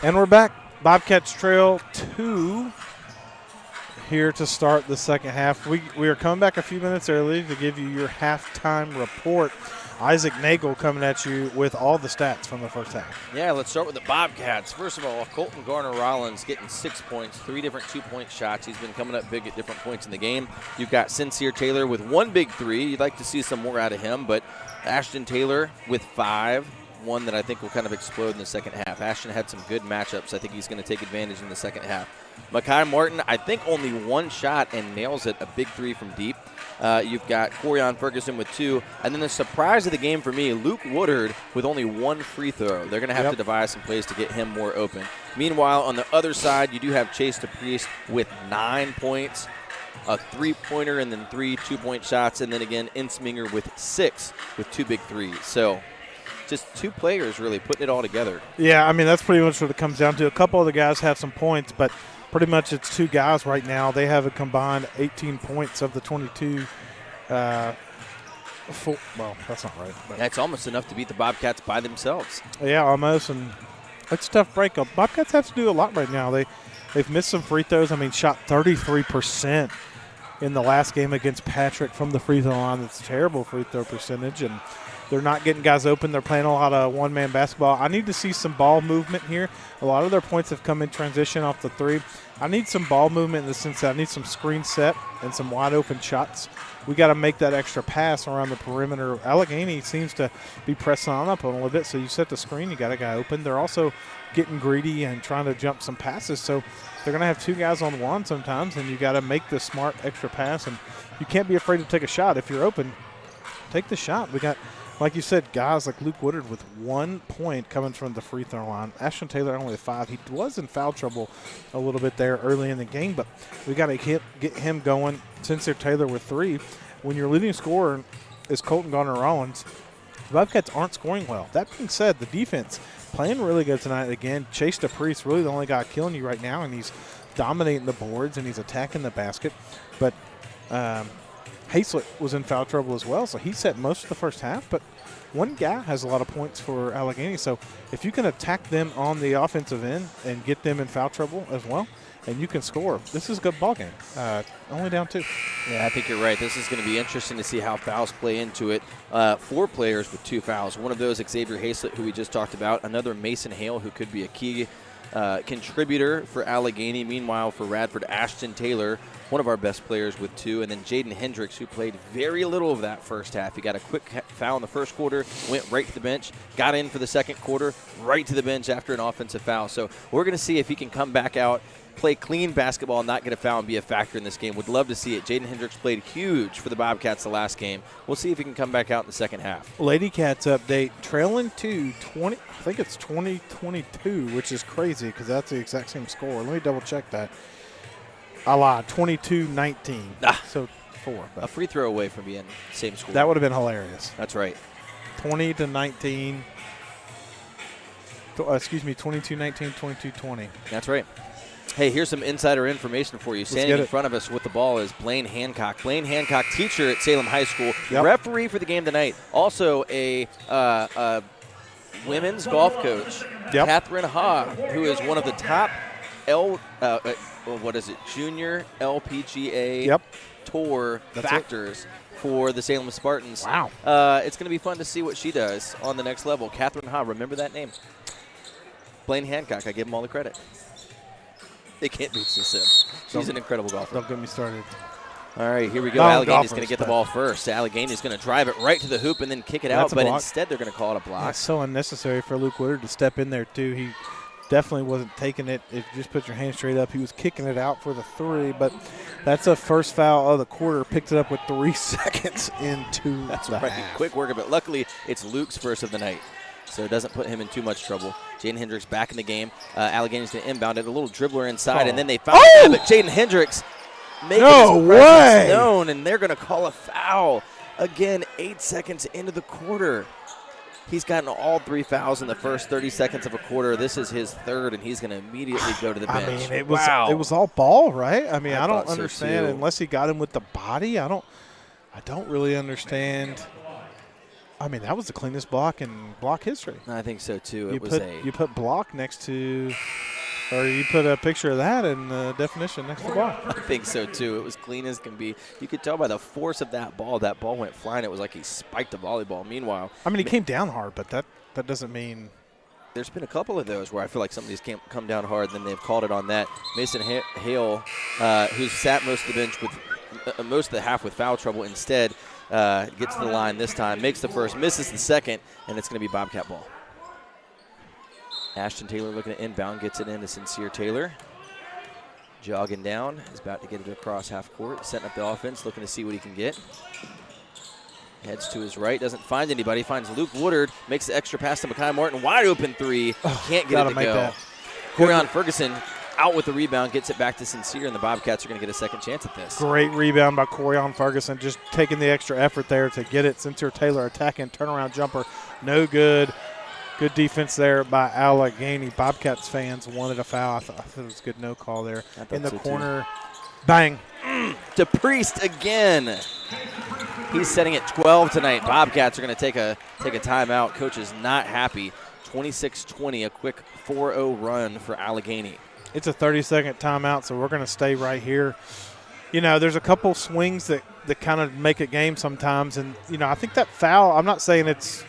And we're back. Bobcats trail 2 here to start the second half. We are coming back a few minutes early to give you your halftime report. Isaac Nagel coming at you with all the stats from the first half. Yeah, let's start with the Bobcats. First of all, Colton Garner-Rollins getting 6 points, 3 different two-point shots. He's been coming up big at different points in the game. You've got Sincere Taylor with 1 big 3. You'd like to see some more out of him, but Ashton Taylor with 5. One that I think will kind of explode in the second half. Ashton had some good matchups. I think he's going to take advantage in the second half. Makai Martin, I think only 1 shot and nails it, a big 3 from deep. You've got Corian Ferguson with 2. And then the surprise of the game for me, Luke Woodard with only 1 free throw. They're going to have to devise some plays to get him more open. Meanwhile, on the other side, you do have Chase DePriest with 9 points, a 3-pointer, and then 3 two-point shots. And then again, Insminger with 6 with 2 big 3s. So just 2 players really putting it all together. Yeah, I mean, that's pretty much what it comes down to. A couple of the guys have some points, but pretty much it's 2 guys right now. They have a combined 18 points of the 22. Well, that's not right. That's almost enough to beat the Bobcats by themselves. Yeah, almost, and it's a tough break. Bobcats have to do a lot right now. They've missed some free throws. I mean, shot 33% in the last game against Patrick from the free throw line. That's a terrible free throw percentage, and they're not getting guys open. They're playing a lot of one-man basketball. I need to see some ball movement here. A lot of their points have come in transition off the 3. I need some ball movement in the sense that I need some screen set and some wide-open shots. We got to make that extra pass around the perimeter. Alleghany seems to be pressing on up a little bit, so you set the screen, you got a guy open. They're also getting greedy and trying to jump some passes, so they're going to have 2 guys on 1 sometimes, and you got to make the smart extra pass, and you can't be afraid to take a shot. If you're open, take the shot. We got, like you said, guys like Luke Woodard with 1 point coming from the free throw line. Ashton Taylor only 5. He was in foul trouble a little bit there early in the game, but we got to get him going. Sincere Taylor with 3. When your leading scorer is Colton Garner-Rollins, the Bobcats aren't scoring well. That being said, the defense playing really good tonight. Again, Chase DePriest really the only guy killing you right now, and he's dominating the boards and he's attacking the basket. But Hazlett was in foul trouble as well, so he set most of the first half. But one guy has a lot of points for Alleghany, so if you can attack them on the offensive end and get them in foul trouble as well, and you can score, this is a good ball game. Only down 2. Yeah, I think you're right. This is going to be interesting to see how fouls play into it. 4 players with 2 fouls. One of those, Xavier Hazlett, who we just talked about. Another, Mason Hale, who could be a key contributor for Alleghany. Meanwhile, for Radford, Ashton Taylor, one of our best players with 2. And then Jaden Hendricks, who played very little of that first half. He got a quick foul in the first quarter, went right to the bench, got in for the second quarter, right to the bench after an offensive foul. So we're going to see if he can come back out, play clean basketball, and not get a foul and be a factor in this game. Would love to see it. Jaden Hendricks played huge for the Bobcats the last game. We'll see if he can come back out in the second half. Lady Cats update, trailing 20, I think it's 20-22, which is crazy because that's the exact same score. Let me double check that. I lied, 22-19. So 4. A free throw away from being same score. That would have been hilarious. That's right. 20-19. 22-19, 22-20. That's right. Hey, here's some insider information for you. Standing in front of us with the ball is Blaine Hancock. Blaine Hancock, teacher at Salem High School, referee for the game tonight. Also a women's golf coach, Catherine Ha, who is one of the top junior LPGA Tour factors for the Salem Spartans. Wow. It's going to be fun to see what she does on the next level. Catherine Ha, remember that name. Blaine Hancock, I give him all the credit. They can't beat Sim. She's an incredible golfer. Don't get me started. All right, here we go. Allegany's going to get the ball first. Alleghany's going to drive it right to the hoop and then kick it out, but instead they're going to call it a block. It's so unnecessary for Luke Woodard to step in there, too. He definitely wasn't taking it. If you just put your hand straight up, he was kicking it out for the 3, but that's a first foul of the quarter. Picked it up with 3 seconds into the half. Quick work of it. Luckily, it's Luke's first of the night, so it doesn't put him in too much trouble. Jaden Hendricks back in the game. Alleghany's going to inbound it. A little dribbler inside, and then they found it. But Jaden Hendricks making his presence known, and they're going to call a foul. Again, 8 seconds into the quarter. He's gotten all 3 fouls in the first 30 seconds of a quarter. This is his 3rd, and he's going to immediately go to the bench. I mean, it was all ball, right? I mean, I don't understand unless he got him with the body. I don't really understand. I mean, that was the cleanest block in block history. I think so, too. You put block next to – or you put a picture of that in the definition next to block. I think so, too. It was clean as can be. You could tell by the force of that ball. That ball went flying. It was like he spiked a volleyball. Meanwhile – I mean, he came down hard, but that doesn't mean – there's been a couple of those where I feel like somebody's come down hard, and then they've called it on that. Mason Hale, who's sat most of the bench with most of the half with foul trouble, instead gets to the line this time, makes the first, misses the second, and it's going to be Bobcat ball. Ashton Taylor looking at inbound, gets it into Sincere Taylor. Jogging down, is about to get it across half court, setting up the offense, looking to see what he can get. Heads to his right, doesn't find anybody, finds Luke Woodard, makes the extra pass to Mekhi Martin, wide open three, can't get it to go. Corian Ferguson out with the rebound, gets it back to Sincere, and the Bobcats are going to get a second chance at this. Great rebound by Corian Ferguson, just taking the extra effort there to get it. Sincere Taylor attacking, turnaround jumper, no good. Good defense there by Alleghany. Bobcats fans wanted a foul. I thought it was a good no call there. In the corner, too. Bang. To Priest again. He's setting at 12 tonight. Bobcats are going to take a timeout. Coach is not happy. 26-20, a quick 4-0 run for Alleghany. It's a 30-second timeout, so we're going to stay right here. You know, there's a couple swings that kind of make a game sometimes. And, you know, I think that foul, I'm not saying it's,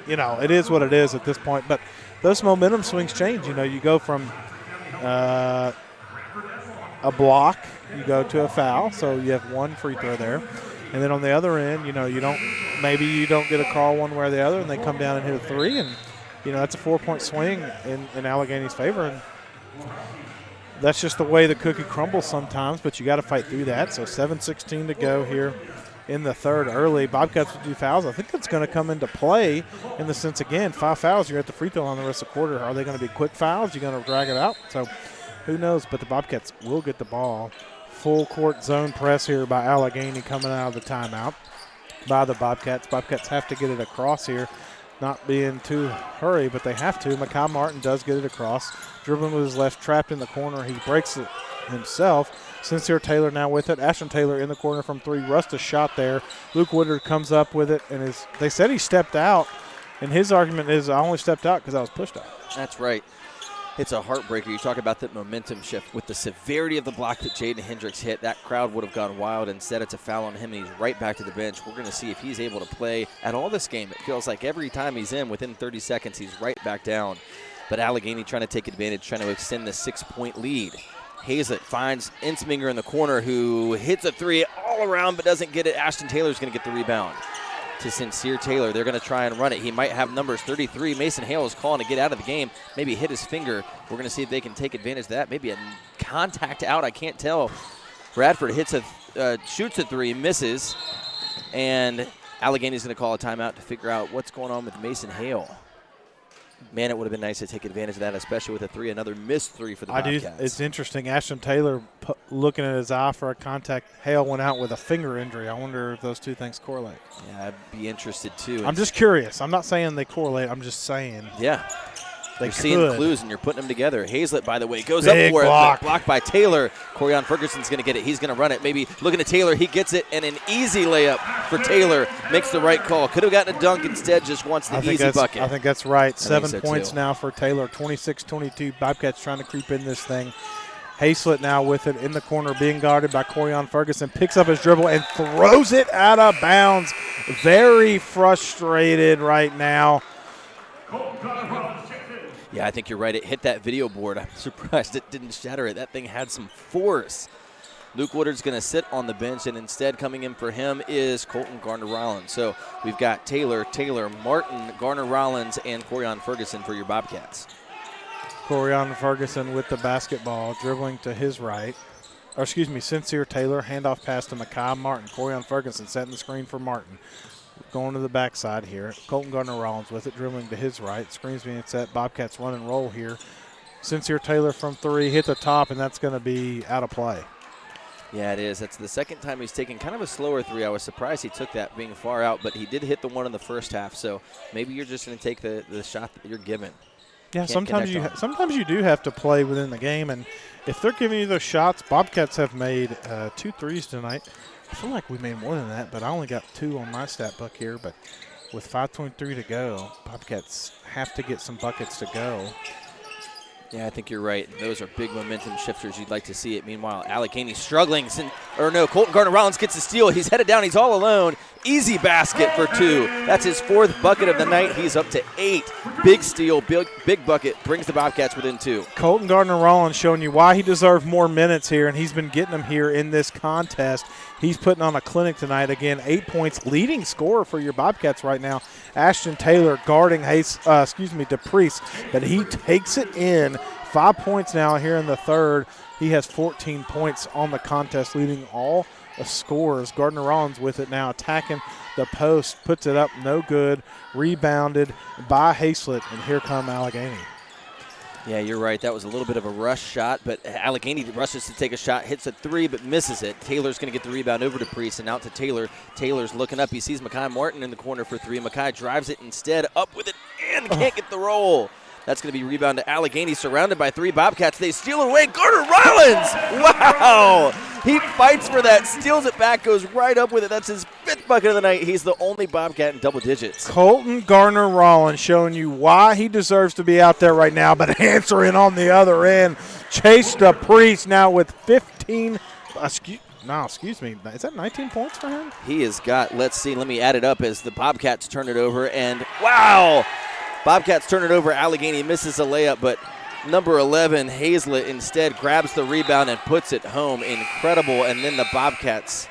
you know, it is what it is at this point. But those momentum swings change. You know, you go from a block, you go to a foul. So you have one free throw there. And then on the other end, you know, maybe you don't get a call one way or the other, and they come down and hit a three. And, you know, that's a 4-point swing in Allegany's favor. And that's just the way the cookie crumbles sometimes, but you got to fight through that. So 7:16 to go here in the third early. Bobcats will do fouls. I think that's going to come into play in the sense, again, 5 fouls, you're at the free throw line the rest of the quarter. Are they going to be quick fouls? You're going to drag it out? So who knows, but the Bobcats will get the ball. Full court zone press here by Alleghany coming out of the timeout by the Bobcats. Bobcats have to get it across here, not being too hurry, but they have to. Mekhi Martin does get it across. Dribbling with his left, trapped in the corner. He breaks it himself. Sincere Taylor now with it. Ashton Taylor in the corner from three. Rust a shot there. Luke Woodard comes up with it, and they said he stepped out, and his argument is, I only stepped out because I was pushed out. That's right. It's a heartbreaker. You talk about that momentum shift. With the severity of the block that Jaden Hendricks hit, that crowd would have gone wild. Instead, it's a foul on him, and he's right back to the bench. We're going to see if he's able to play at all this game. It feels like every time he's in, within 30 seconds, he's right back down. But Alleghany trying to take advantage, trying to extend the 6-point lead. Hazlett finds Insminger in the corner, who hits a three all around but doesn't get it. Ashton Taylor's going to get the rebound to Sincere Taylor. They're going to try and run it. He might have numbers 33. Mason Hale is calling to get out of the game, maybe hit his finger. We're going to see if they can take advantage of that. Maybe a contact out, I can't tell. Radford shoots a three, misses, and Allegany's going to call a timeout to figure out what's going on with Mason Hale. Man, it would have been nice to take advantage of that, especially with a three, another missed three for the Bobcats. It's interesting. Ashton Taylor looking at his eye for a contact. Hale went out with a finger injury. I wonder if those two things correlate. Yeah, I'd be interested too. I'm just curious. I'm not saying they correlate. I'm just saying. Yeah. You're seeing clues and you're putting them together. Hazlett, by the way, goes up for block. it. Blocked by Taylor. Corian Ferguson's going to get it. He's going to run it. Maybe looking at Taylor. He gets it, and an easy layup for Taylor. Makes the right call. Could have gotten a dunk. Instead, just wants the easy bucket. I think that's right. 7 points now for Taylor. 26-22. Bobcats trying to creep in this thing. Hazlett now with it in the corner, being guarded by Corian Ferguson. Picks up his dribble and throws it out of bounds. Very frustrated right now. Yeah, I think you're right. It hit that video board. I'm surprised it didn't shatter it. That thing had some force. Luke Woodard's going to sit on the bench, and instead coming in for him is Colton Garner-Rollins. So we've got Taylor, Martin, Garner-Rollins, and Corian Ferguson for your Bobcats. Corian Ferguson with the basketball, dribbling to his right. Sincere Taylor, handoff pass to Mekhi Martin. Corian Ferguson setting the screen for Martin. Going to the backside here. Colton Gardner-Rollins with it, dribbling to his right. Screens being set. Bobcats run and roll here. Sincere Taylor from three, hit the top, and that's going to be out of play. Yeah, it is. That's the second time he's taken kind of a slower three. I was surprised he took that being far out, but he did hit the one in the first half, so maybe you're just going to take the shot that you're given. Yeah, sometimes you do have to play within the game, and if they're giving you those shots, Bobcats have made 2 threes tonight. I feel like we made more than that, but I only got 2 on my stat book here, but with 5:23 to go, Bobcats have to get some buckets to go. Yeah, I think you're right. Those are big momentum shifters. You'd like to see it. Meanwhile, Alleghany struggling. Colton Gardner-Rollins gets the steal. He's headed down. He's all alone. Easy basket for 2. That's his 4th bucket of the night. He's up to 8. Big steal, big bucket. Brings the Bobcats within 2. Colton Gardner-Rollins showing you why he deserved more minutes here, and he's been getting them here in this contest. He's putting on a clinic tonight. Again, 8 points, leading scorer for your Bobcats right now. Ashton Taylor guarding DePriest, but he takes it in. 5 points now here in the third. He has 14 points on the contest, leading all the scorers. Gardner-Rollins with it now, attacking the post, puts it up, no good. Rebounded by Hazlett, and here come Alleghany. Yeah, you're right. That was a little bit of a rush shot, but Alleghany rushes to take a shot, hits a 3, but misses it. Taylor's going to get the rebound over to Priest and out to Taylor. Taylor's looking up. He sees Makai Martin in the corner for 3. Makai drives it instead, up with it, and can't get the roll. That's going to be rebound to Alleghany, surrounded by 3 Bobcats. They steal it away. Gardner-Rollins! Wow! He fights for that, steals it back, goes right up with it. That's his 5th bucket of the night. He's the only Bobcat in double digits. Colton Gardner-Rollins showing you why he deserves to be out there right now, but answering on the other end. Chase DePriest now with 15. Excuse me. Is that 19 points for him? He has got, let's see, let me add it up as the Bobcats turn it over. And wow! Bobcats turn it over. Alleghany misses a layup, but number 11, Hazlett, instead grabs the rebound and puts it home. Incredible. And then the Bobcats,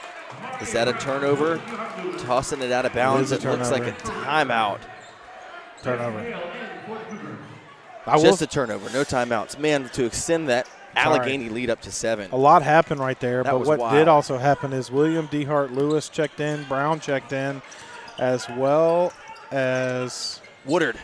is that a turnover? Tossing it out of bounds. It looks like a timeout. Turnover. Just a turnover, no timeouts. Man, to extend that Alleghany lead up to 7. A lot happened right there, but what wild. did also happen is William DeHart-Lewis checked in, Brown checked in, as well as Woodard.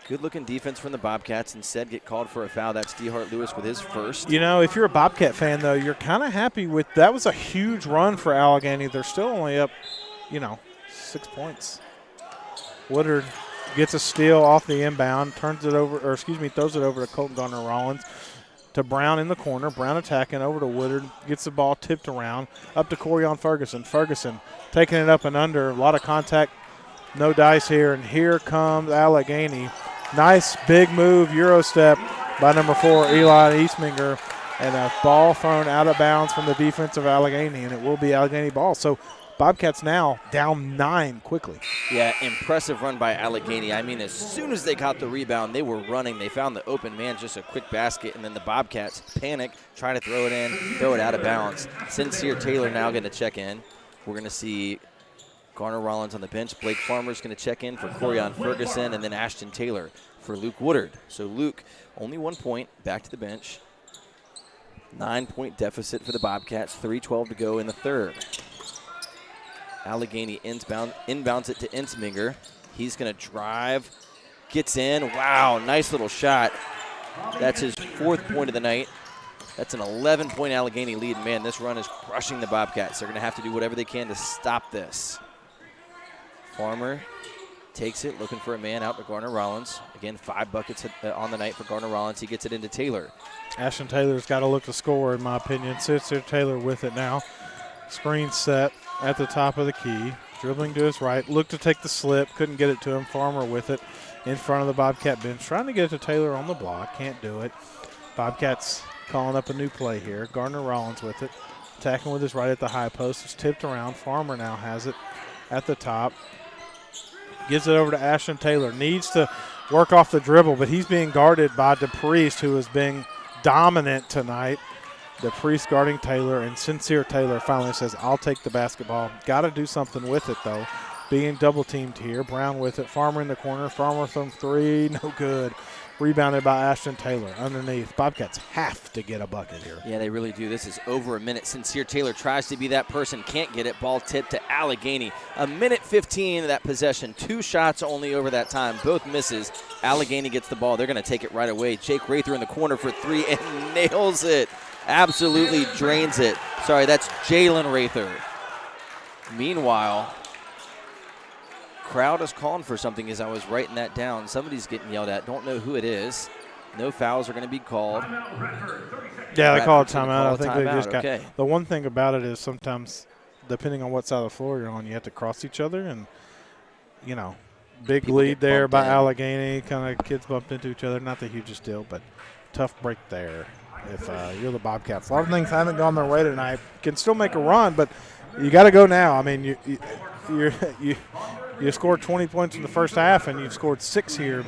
Good-looking defense from the Bobcats. Instead, get called for a foul. That's DeHart-Lewis with his first. You know, if you're a Bobcat fan, though, you're kind of happy with that. Was a huge run for Alleghany. They're still only up, 6 points. Woodard gets a steal off the inbound, throws it over to Colton Gardner-Rollins. To Brown in the corner. Brown attacking over to Woodard. Gets the ball tipped around. Up to Corion Ferguson. Ferguson taking it up and under. A lot of contact. No dice here. And here comes Alleghany. Nice big move. Euro step by number 4, Eli Eastminger. And a ball thrown out of bounds from the defense of Alleghany. And it will be Alleghany ball. So Bobcats now down 9 quickly. Yeah, impressive run by Alleghany. I mean, as soon as they got the rebound, they were running. They found the open man, just a quick basket, and then the Bobcats panic, try to throw it in, throw it out of bounds. Sincere Taylor now going to check in. We're going to see Gardner-Rollins on the bench. Blake Farmer's going to check in for Corion Ferguson, and then Ashton Taylor for Luke Woodard. So Luke, only 1 point, back to the bench. 9-point deficit for the Bobcats, 3:12 to go in the third. Alleghany inbounds it to Ensminger. He's going to drive, gets in. Wow, nice little shot. That's his 4th point of the night. That's an 11-point Alleghany lead. Man, this run is crushing the Bobcats. They're going to have to do whatever they can to stop this. Farmer takes it, looking for a man out to Gardner-Rollins. Again, 5 buckets on the night for Gardner-Rollins. He gets it into Taylor. Ashton Taylor's got to look to score, in my opinion. Sincere Taylor with it now. Screen set at the top of the key. Dribbling to his right. Looked to take the slip. Couldn't get it to him. Farmer with it in front of the Bobcat bench. Trying to get it to Taylor on the block. Can't do it. Bobcats calling up a new play here. Gardner-Rollins with it. Attacking with his right at the high post. It's tipped around. Farmer now has it at the top. Gives it over to Ashton Taylor. Needs to work off the dribble, but he's being guarded by DePriest, who is being dominant tonight. DePriest guarding Taylor, and Sincere Taylor finally says, I'll take the basketball. Got to do something with it, though. Being double-teamed here. Brown with it. Farmer in the corner. Farmer from 3. No good. Rebounded by Ashton Taylor underneath. Bobcats have to get a bucket here. Yeah, they really do. This is over a minute. Sincere Taylor tries to be that person. Can't get it. Ball tipped to Alleghany. A minute 15 of that possession. 2 shots only over that time. Both misses. Alleghany gets the ball. They're going to take it right away. Jake Rather in the corner for 3 and nails it. Absolutely drains it. Sorry, that's Jalen Rather. Meanwhile, crowd is calling for something as I was writing that down. Somebody's getting yelled at. Don't know who it is. No fouls are going to be called. Yeah, they call a timeout. I think they just got. okay. The one thing about it is sometimes depending on what side of the floor you're on, you have to cross each other. And, big People lead get there bumped by in. Alleghany. Kind of kids bumped into each other. Not the hugest deal, but tough break there if you're the Bobcats. A lot of things haven't gone their way tonight. Can still make a run, but you got to go now. I mean, you scored 20 points in the first half, and you've scored 6 here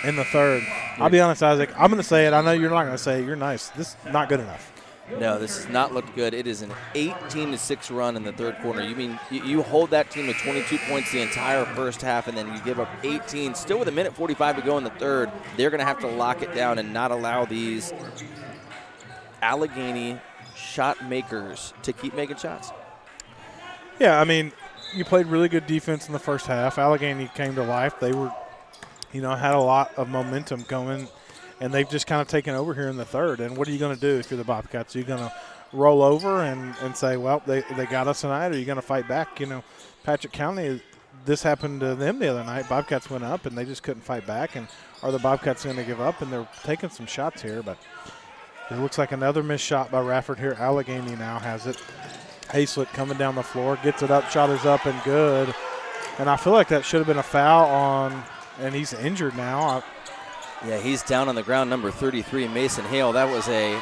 in the third. I'll be honest, Isaac. I'm going to say it. I know you're not going to say it. You're nice. This is not good enough. No, this has not looked good. It is an 18-6 run in the third quarter. You mean you hold that team to 22 points the entire first half, and then you give up 18, still with 1:45 to go in the third. They're going to have to lock it down and not allow these Alleghany shot makers to keep making shots. Yeah, I mean, you played really good defense in the first half. Alleghany came to life. They were, had a lot of momentum going. And they've just kind of taken over here in the third. And what are you going to do if you're the Bobcats? Are you going to roll over and say, well, they got us tonight, or are you going to fight back? Patrick County, this happened to them the other night. Bobcats went up, and they just couldn't fight back. And are the Bobcats going to give up? And they're taking some shots here. But it looks like another missed shot by Radford here. Alleghany now has it. Hazlett coming down the floor, gets it up, shot is up and good. And I feel like that should have been a foul on, and he's injured now. Yeah, he's down on the ground, number 33, Mason Hale. That was a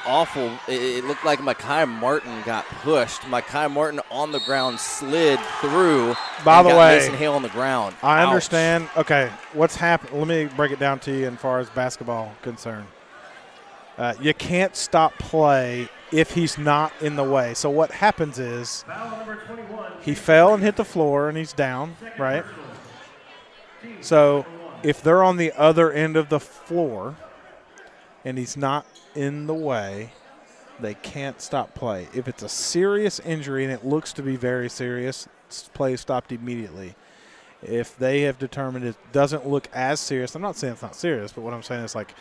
awful – it looked like Mekhi Martin got pushed. Mekhi Martin on the ground slid through. By the way, Mason Hale on the ground. I Ouch. understand. Okay, what's happened – let me break it down to you as far as basketball concerned. You can't stop play if he's not in the way. So what happens is he fell and hit the floor and he's down, right? So – if they're on the other end of the floor and he's not in the way, they can't stop play. If it's a serious injury and it looks to be very serious, play is stopped immediately. If they have determined it doesn't look as serious, I'm not saying it's not serious, but what I'm saying is like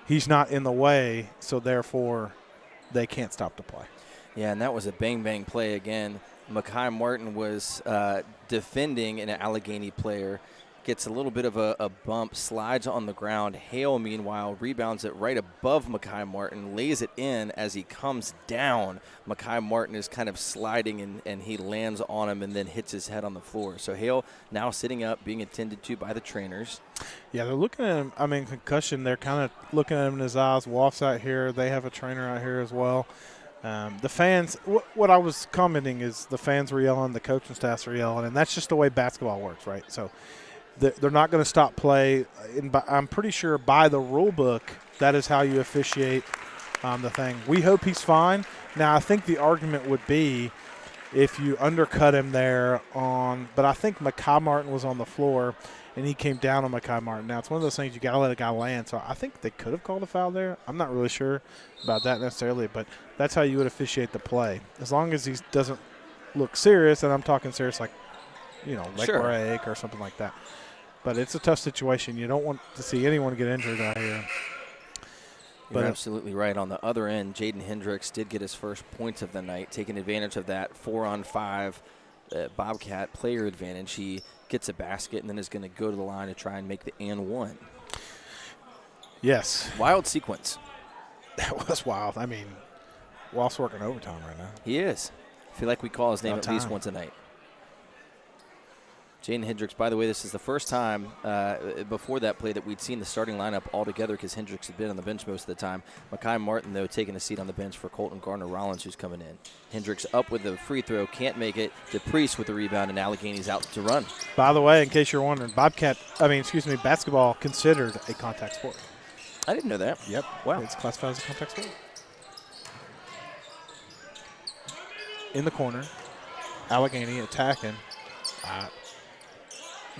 he's not in the way, so therefore they can't stop the play. Yeah, and that was a bang-bang play again. Mekhi Martin was defending an Alleghany player. Gets a little bit of a bump, slides on the ground. Hale, meanwhile, rebounds it right above Mekhi Martin, lays it in as he comes down. Mekhi Martin is kind of sliding, and he lands on him and then hits his head on the floor. So Hale now sitting up, being attended to by the trainers. Yeah, they're looking at him. I mean, concussion, they're kind of looking at him in his eyes. Wolf's out here. They have a trainer out here as well. The fans, what I was commenting is the fans were yelling, the coaching staffs were yelling, and that's just the way basketball works, right? So they're not going to stop play. I'm pretty sure by the rule book, that is how you officiate the thing. We hope he's fine. Now, I think the argument would be if you undercut him there but I think Mekhi Martin was on the floor, and he came down on Mekhi Martin. Now, it's one of those things you got to let a guy land. So I think they could have called a foul there. I'm not really sure about that necessarily, but that's how you would officiate the play. As long as he doesn't look serious, and I'm talking serious like, leg Sure. break or something like that. But it's a tough situation. You don't want to see anyone get injured out here. You're absolutely right. On the other end, Jaden Hendricks did get his first points of the night, taking advantage of that 4-on-5 Bobcat player advantage. He gets a basket and then is going to go to the line to try and make the and one. Yes. Wild sequence. That was wild. I mean, Wolf's working overtime right now. He is. I feel like we call his name About at least time. once a night. Jaden Hendricks, by the way, this is the first time before that play that we'd seen the starting lineup all together because Hendricks had been on the bench most of the time. Mekhi Martin, though, taking a seat on the bench for Colton Gardner-Rollins, who's coming in. Hendricks up with the free throw, can't make it. DePriest with the rebound, and Allegany's out to run. By the way, in case you're wondering, basketball considered a contact sport. I didn't know that. Yep. Wow. It's classified as a contact sport. In the corner, Alleghany attacking.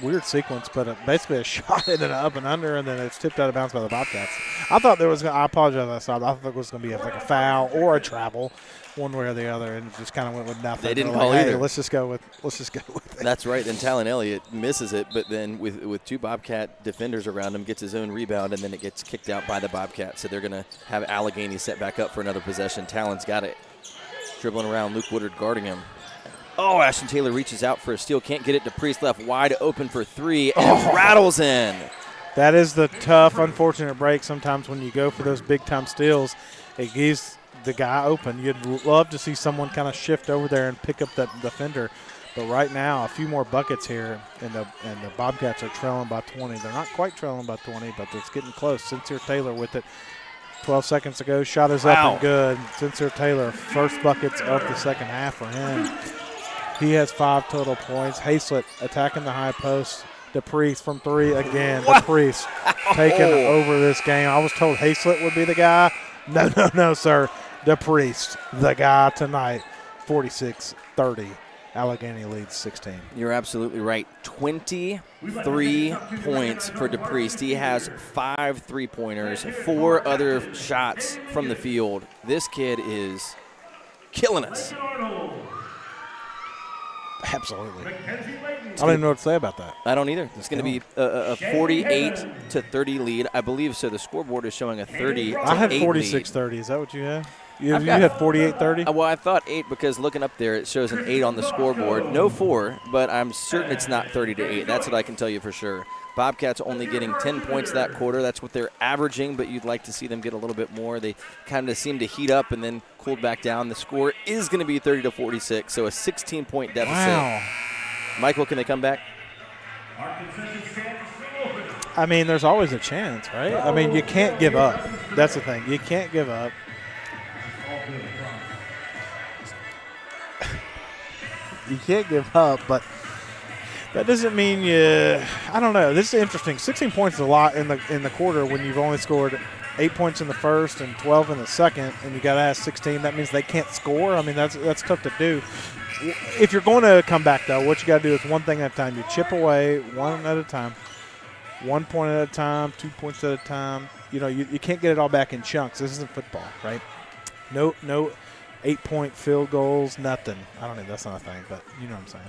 Weird sequence, but basically a shot in and up and under, and then it's tipped out of bounds by the Bobcats. I thought there was – I apologize. I thought there was going to be like a foul or a travel, one way or the other, and just kind of went with nothing. They didn't They're call like, hey, either. let's just go with it. That's right. Then Talon Elliott misses it, but then with two Bobcat defenders around him, gets his own rebound, and then it gets kicked out by the Bobcat. So they're going to have Alleghany set back up for another possession. Talon's got it. Dribbling around, Luke Woodard guarding him. Oh, Ashton Taylor reaches out for a steal. Can't get it. DePriest left wide open for three and rattles in. That is the tough, unfortunate break sometimes when you go for those big-time steals. It gives the guy open. You'd love to see someone kind of shift over there and pick up that defender. But right now, a few more buckets here, and the Bobcats are trailing by 20. They're not quite trailing by 20, but it's getting close. Sincere Taylor with it. 12 seconds ago, shot is up and good. Sincere Taylor, first buckets of the second half for him. He has 5 total points. Hazlett attacking the high post. DePriest from 3 again. DePriest taking over this game. I was told Hazlett would be the guy. No, sir. DePriest, the guy tonight. 46-30. Alleghany leads 16. You're absolutely right. 23 points for DePriest. He has 5 three-pointers, 4 other shots from the field. This kid is killing us. Absolutely. I don't even know what to say about that. I don't either. It's going to be a 48-30 lead. I believe so. The scoreboard is showing a 30-8 I had 46-30. Is that what you had? You had 48-30? Well, I thought 8 because looking up there, it shows an 8 on the scoreboard. No 4, but I'm certain it's not 30-8. That's what I can tell you for sure. Bobcats only getting 10 points that quarter. That's what they're averaging, but you'd like to see them get a little bit more. They kind of seem to heat up and then cooled back down. The score is going to be 30-46, so a 16-point deficit. Wow. Michael, can they come back? I mean, there's always a chance, right? I mean, you can't give up. That's the thing. You can't give up. You can't give up, but that doesn't mean you – I don't know. This is interesting. 16 points is a lot in the quarter when you've only scored 8 points in the first and 12 in the second, and you got to add 16. That means they can't score. I mean, that's tough to do. If you're going to come back, though, what you got to do is one thing at a time. You chip away one at a time, 1 point at a time, 2 points at a time. You know, you can't get it all back in chunks. This isn't football, right? No 8-point field goals, nothing. I don't know. That's not a thing, but you know what I'm saying.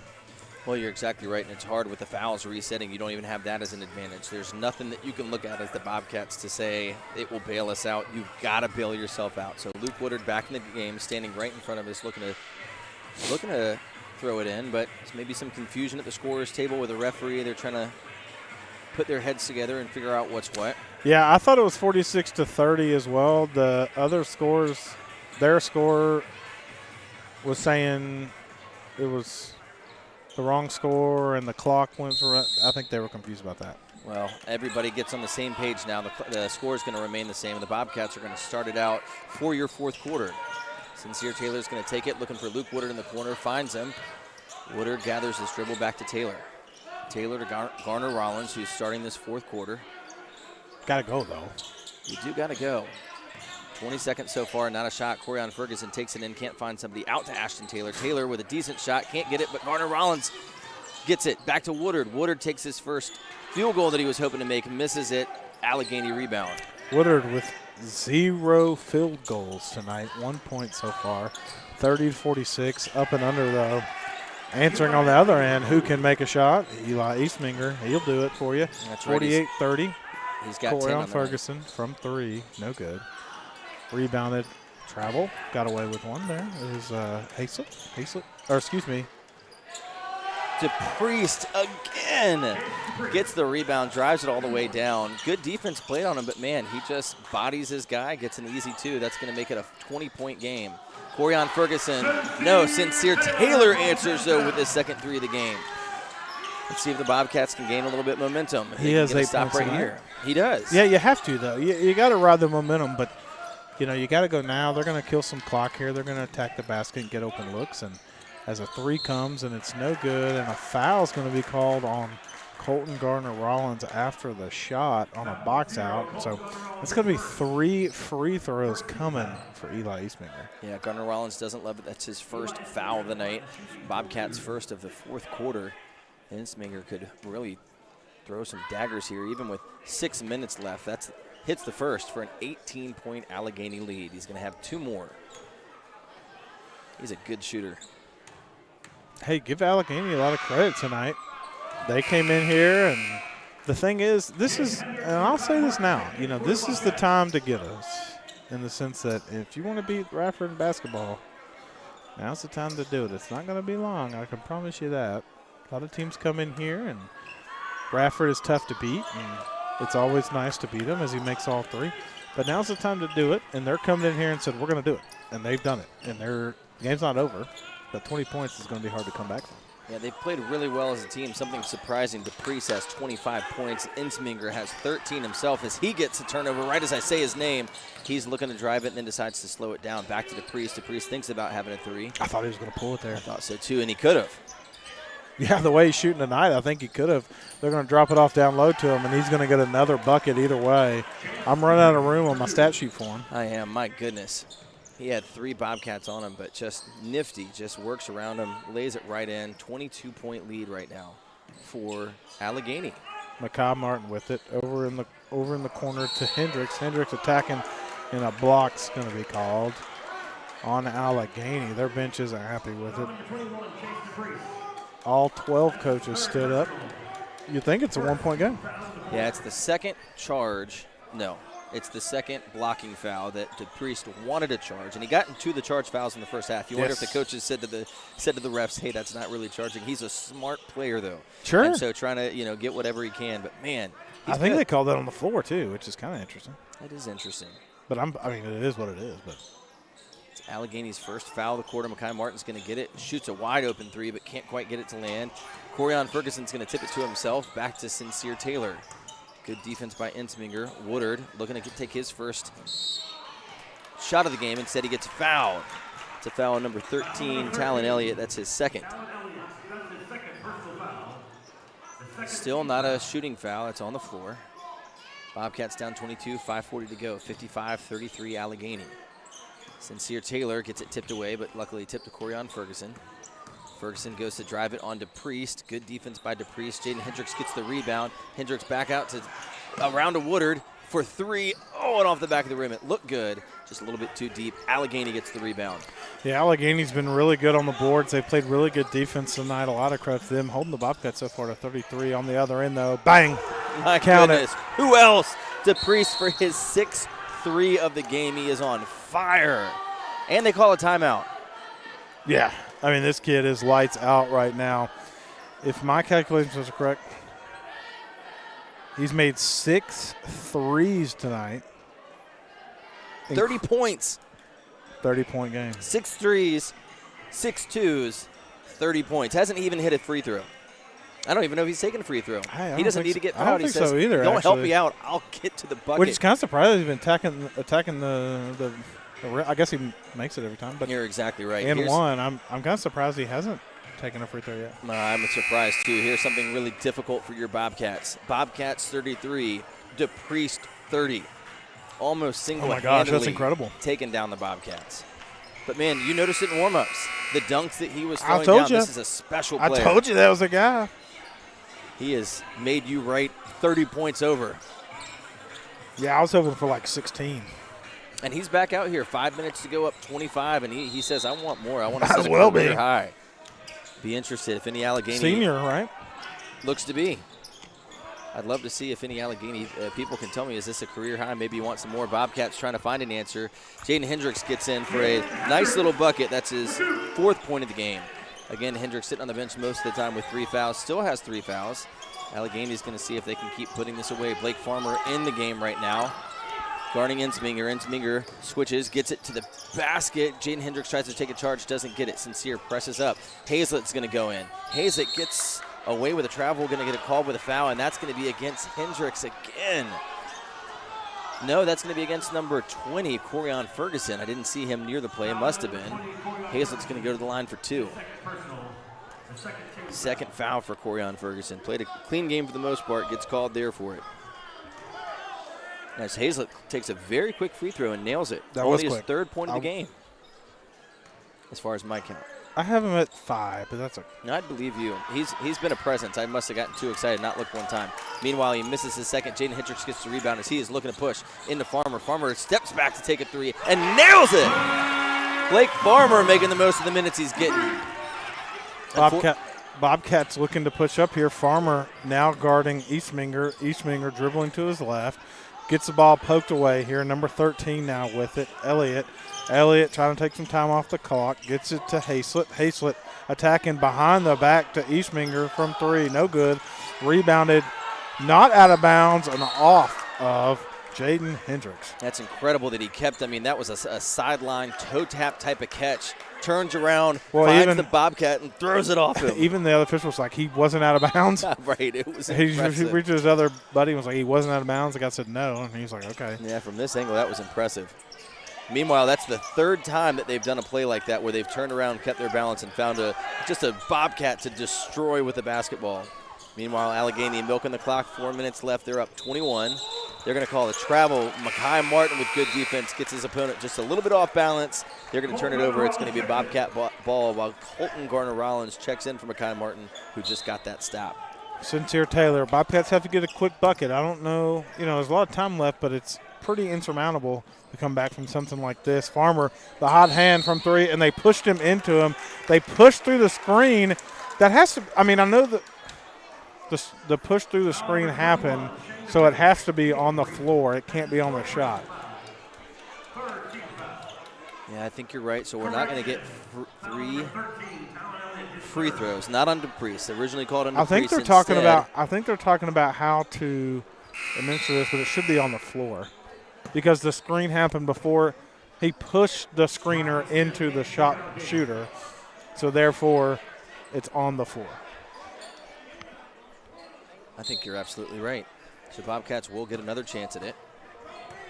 Well, you're exactly right, and it's hard with the fouls resetting. You don't even have that as an advantage. There's nothing that you can look at as the Bobcats to say it will bail us out. You've got to bail yourself out. So Luke Woodard back in the game, standing right in front of us, looking to throw it in, but there's maybe some confusion at the scorer's table with the referee. They're trying to put their heads together and figure out what's what. Yeah, I thought it was 46-30 as well. The other scores, their score was saying it was the wrong score and the clock went for it. I think they were confused about that. Well, everybody gets on the same page now. The score is going to remain the same. The Bobcats are going to start it out for your fourth quarter. Sincere Taylor's going to take it, looking for Luke Woodard in the corner, finds him. Woodard gathers his dribble back to Taylor. Taylor to Garner Rollins, who's starting this fourth quarter. Got to go, though. You do got to go. 20 seconds so far, not a shot. Corian Ferguson takes it in, can't find somebody. Out to Ashton Taylor. Taylor with a decent shot, can't get it, but Garner Rollins gets it. Back to Woodard. Woodard takes his first field goal that he was hoping to make, misses it. Alleghany rebound. Woodard with 0 field goals tonight, 1 point so far. 30-46, up and under, though. Answering on the other end, who can make a shot? Eli Eastminger. He'll do it for you. That's right. 48-30. He's got 10 on Corian Ferguson from 3. No good. Rebounded. Travel. Got away with one there. It was Hazlett. Or excuse me. DePriest again gets the rebound, drives it all the way down. Good defense played on him, but, man, he just bodies his guy, gets an easy 2. That's going to make it a 20-point game. Corian Ferguson, no. Sincere Taylor answers, though, with his second 3 of the game. Let's see if the Bobcats can gain a little bit of momentum. He has 8 stop points right tonight. here. He does. Yeah, you have to, though. You got to ride the momentum, but, you know, you got to go now. They're going to kill some clock here. They're going to attack the basket and get open looks. And as a 3 comes and it's no good, and a foul's going to be called on Colton Gardner-Rollins after the shot on a box out. So it's going to be 3 free throws coming for Eli Eastminger. Yeah, Gardner-Rollins doesn't love it. That's his first foul of the night. Bobcats first of the fourth quarter. Eastminger could really throw some daggers here, even with 6 minutes left. That's hits the first for an 18-point Alleghany lead. He's going to have 2 more. He's a good shooter. Hey, give Alleghany a lot of credit tonight. They came in here, and the thing is, this is, and I'll say this now, you know, this is the time to get us in the sense that if you want to beat Radford in basketball, now's the time to do it. It's not going to be long, I can promise you that. A lot of teams come in here, and Radford is tough to beat, and it's always nice to beat him as he makes all 3. But now's the time to do it, and they're coming in here and said, we're going to do it. And they've done it. And the game's not over, but 20 points is going to be hard to come back from. Yeah, they've played really well as a team. Something surprising. DePriest has 25 points. Insminger has 13 himself as he gets a turnover. Right as I say his name, he's looking to drive it and then decides to slow it down. Back to DePriest. DePriest thinks about having a three. I thought he was going to pull it there. I thought so too, and he could have. Yeah, the way he's shooting tonight, I think he could have. They're going to drop it off down low to him, and he's going to get another bucket either way. I'm running out of room on my stat sheet for him. I am. My goodness. He had 3 Bobcats on him, but just nifty, just works around him, lays it right in. 22-point lead right now for Alleghany. Makai Martin with it over in the corner to Hendricks. Hendricks attacking, and a block's going to be called on Alleghany. Their benches are happy with it. All 12 coaches stood up. You think it's a 1-point game? Yeah, it's the second charge. No. It's the second blocking foul that DePriest wanted to charge, and he got into the charge fouls in the first half. You wonder if the coaches said to the refs, "Hey, that's not really charging." He's a smart player, though. Sure. And so trying to get whatever he can. But man, I think they called that on the floor too, which is kind of interesting. That is interesting. But I mean, it is what it is. But it's Allegheny's first foul of the quarter. Makai Martin's going to get it, shoots a wide open three, but can't quite get it to land. Corian Ferguson's going to tip it to himself. Back to Sincere Taylor. Good defense by Insminger. Woodard looking to take his first shot of the game. Instead, he gets fouled. It's a foul on number 13, Talon Elliott. That's his second. Still not a shooting foul. It's on the floor. Bobcats down 22, 5:40 to go. 55-33 Alleghany. Sincere Taylor gets it tipped away, but luckily tipped to Corian Ferguson. Ferguson goes to drive it on DePriest. Good defense by DePriest. Jaden Hendricks gets the rebound. Hendricks back out to around to Woodard for 3. Oh, and off the back of the rim. It looked good. Just a little bit too deep. Alleghany gets the rebound. Yeah, Allegheny's been really good on the boards. They played really good defense tonight. A lot of credit to them. Holding the Bobcats so far to 33. On the other end, though, bang. My goodness. Who else? DePriest for his 6th 3 of the game. He is on fire. And they call a timeout. Yeah. I mean, this kid is lights out right now. If my calculations are correct, he's made 6 threes tonight. 30 points. 30-point game. 6 threes, 6 twos, 30 points. Hasn't even hit a free throw. I don't even know if he's taking a free throw. He doesn't need to get fouled. He says, don't help me out. I'll get to the bucket. Which is kind of surprising. He's been attacking the I guess he makes it every time. But you're exactly right. I'm kind of surprised he hasn't taken a free throw yet. I'm surprised, too. Here's something really difficult for your Bobcats. Bobcats 33, DePriest 30. Almost single-handedly Oh, my gosh, that's incredible. Taking down the Bobcats. But, man, you noticed it in warm-ups. The dunks that he was throwing down, this is a special player. I told you that was a guy. He has made you right 30 points over. Yeah, I was hoping for like 16. And he's back out here. 5 minutes to go, up 25, and he says, I want more. I want to set a career high. Be interested if any Alleghany. Senior, right? Looks to be. I'd love to see if any Alleghany people can tell me, is this a career high? Maybe you want some more. Bobcats trying to find an answer. Jaden Hendricks gets in for a nice little bucket. That's his 4th point of the game. Again, Hendricks sitting on the bench most of the time with 3 fouls. Still has 3 fouls. Allegheny's going to see if they can keep putting this away. Blake Farmer in the game right now. Guarding Insminger. Insminger switches, gets it to the basket. Jaden Hendricks tries to take a charge, doesn't get it. Sincere presses up. Hazlett's going to go in. Hazlett gets away with a travel, going to get a call with a foul, and that's going to be against Hendricks again. No, that's going to be against number 20, Corian Ferguson. I didn't see him near the play. Must have been. Hazlett's going to go to the line for 2. Second foul for Corian Ferguson. Played a clean game for the most part. Gets called there for it. As Hazlett takes a very quick free throw and nails it. That Only was his 3rd point of the game, as far as my count. I have him at 5, but that's okay. No, I'd believe you. He's been a presence. I must have gotten too excited, not looked one time. Meanwhile, he misses his second. Jaden Hendricks gets the rebound as he is looking to push into Farmer. Farmer steps back to take a 3 and nails it. Blake Farmer making the most of the minutes he's getting. Bobcats looking to push up here. Farmer now guarding Eastminger. Eastminger dribbling to his left. Gets the ball poked away here. Number 13 now with it. Elliott trying to take some time off the clock. Gets it to Hazlett. Hazlett attacking behind the back to Eastminger from 3. No good. Rebounded, not out of bounds and off of Jaden Hendricks. That's incredible that he kept. I mean, that was a sideline toe tap type of catch. Turns around, finds the Bobcat, and throws it off him. Even the other official was like, he wasn't out of bounds. Right, it was He impressive. reached his other buddy and was like, he wasn't out of bounds. The guy said no, and he was like, okay. Yeah, from this angle, that was impressive. Meanwhile, that's the third time that they've done a play like that where they've turned around, kept their balance, and found just a Bobcat to destroy with the basketball. Meanwhile, Alleghany milking the clock, 4 minutes left. They're up 21. They're going to call a travel. Mekhi Martin with good defense gets his opponent just a little bit off balance. They're going to turn it over. It's going to be a Bobcat ball while Colton Garner-Rollins checks in for Mekhi Martin, who just got that stop. Sincere Taylor. Bobcats have to get a quick bucket. I don't know. There's a lot of time left, but it's pretty insurmountable to come back from something like this. Farmer, the hot hand from three, and they pushed him into him. They pushed through the screen. That has to – I know that the push through the screen happened, so it has to be on the floor. It can't be on the shot. Yeah, I think you're right. So we're not going to get 3 free throws. Not on DePriest. Originally called on DePriest. I think they're talking about how to administer this, but it should be on the floor because the screen happened before he pushed the screener into the shooter. So therefore, it's on the floor. I think you're absolutely right. So Bobcats will get another chance at it.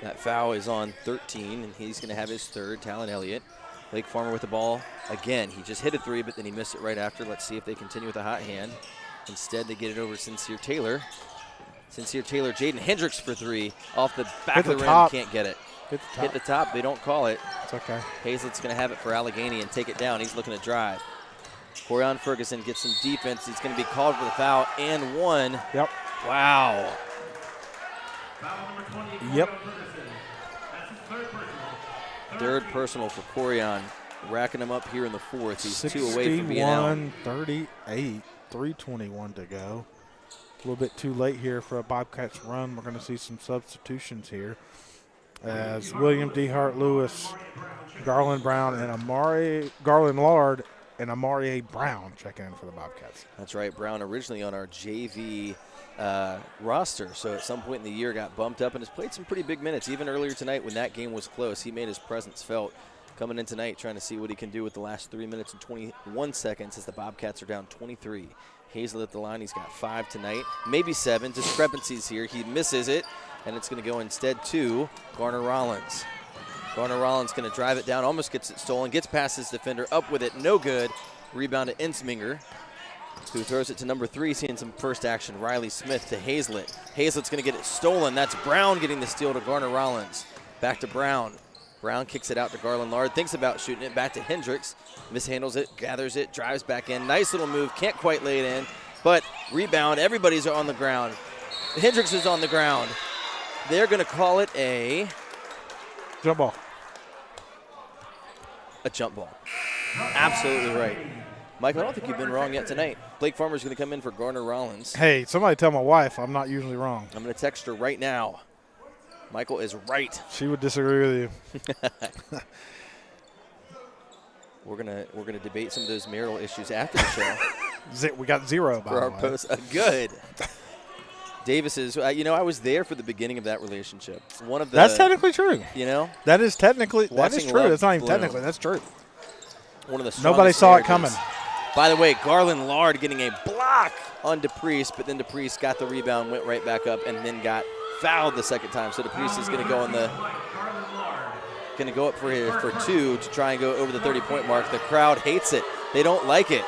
That foul is on 13, and he's going to have his third. Talon Elliott. Lake Farmer with the ball. Again, he just hit a three, but then he missed it right after. Let's see if they continue with a hot hand. Instead, they get it over to Sincere Taylor. Jaden Hendricks for three. Off the back of the rim, can't get it. Hit the top. They don't call it. It's okay. Hazlett's going to have it for Alleghany and take it down. He's looking to drive. Corian Ferguson gets some defense. He's going to be called for the foul and one. Yep. Wow. Yep. Third personal for Corian. Racking him up here in the fourth. He's 2 away from being out. 61-38, 3:21 to go. A little bit too late here for a Bobcats run. We're going to see some substitutions here as William Dehart Lewis, Garland Lard, and Amari Brown checking in for the Bobcats. That's right. Brown originally on our JV roster, so at some point in the year got bumped up and has played some pretty big minutes. Even earlier tonight when that game was close, he made his presence felt. Coming in tonight trying to see what he can do with the last 3 minutes and 21 seconds as the Bobcats are down 23. Hazlett at the line. He's got 5 tonight, maybe 7. Discrepancies here. He misses it, and it's going to go instead to Garner-Rollins. Garner-Rollins going to drive it down, almost gets it stolen, gets past his defender, up with it, no good. Rebound to Ensminger, who throws it to number 3, seeing some first action. Riley Smith to Hazlett. Hazlett's going to get it stolen. That's Brown getting the steal to Garner-Rollins. Back to Brown. Brown kicks it out to Garland Lard, thinks about shooting it, back to Hendricks. Mishandles it, gathers it, drives back in. Nice little move, can't quite lay it in, but rebound. Everybody's on the ground. Hendricks is on the ground. They're going to call it a jump ball. A jump ball. Absolutely right. Michael, I don't think you've been wrong yet tonight. Blake Farmer's going to come in for Garner-Rollins. Hey, somebody tell my wife I'm not usually wrong. I'm going to text her right now. Michael is right. She would disagree with you. We're gonna debate some of those marital issues after the show. We got 0 by for our post. Good. Davis is. I was there for the beginning of that relationship. That's technically true. That is technically true. It's not even technically. That's true. One of the nobody saw it coming. By the way, Garland Lard getting a block on DePriest, but then DePriest got the rebound, went right back up, and then got fouled the second time. So DePriest is going to go up for 2 to try and go over the 30-point mark. The crowd hates it. They don't like it.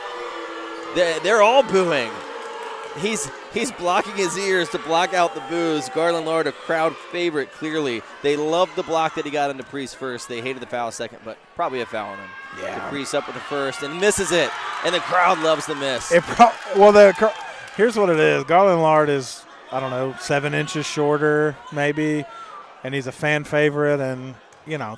They're all booing. He's blocking his ears to block out the boos. Garland Lard, a crowd favorite, clearly. They loved the block that he got on DePriest first. They hated the foul second, but probably a foul on him. Yeah. DePriest up with the first and misses it, and the crowd loves the miss. Here's what it is. Garland Lard is, 7 inches shorter maybe, and he's a fan favorite and,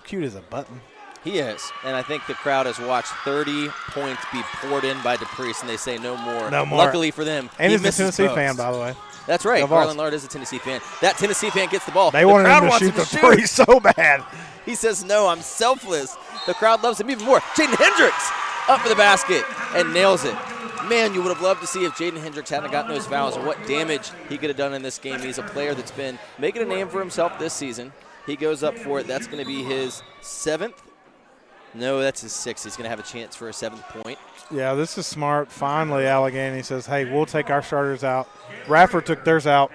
cute as a button. He is, and I think the crowd has watched 30 points be poured in by DePriest, and they say no more. No more. Luckily for them, and he's a Tennessee fan, by the way. That's right. Garland Lard is a Tennessee fan. That Tennessee fan gets the ball. They wanted him to shoot the three so bad. He says, no, I'm selfless. The crowd loves him even more. Jaden Hendricks up for the basket and nails it. Man, you would have loved to see if Jaden Hendricks hadn't gotten those fouls and what damage he could have done in this game. He's a player that's been making a name for himself this season. He goes up for it. That's going to be his 7th. No, that's his 6th. He's going to have a chance for a 7th point. Yeah, this is smart. Finally, Alleghany says, hey, we'll take our starters out. Radford took theirs out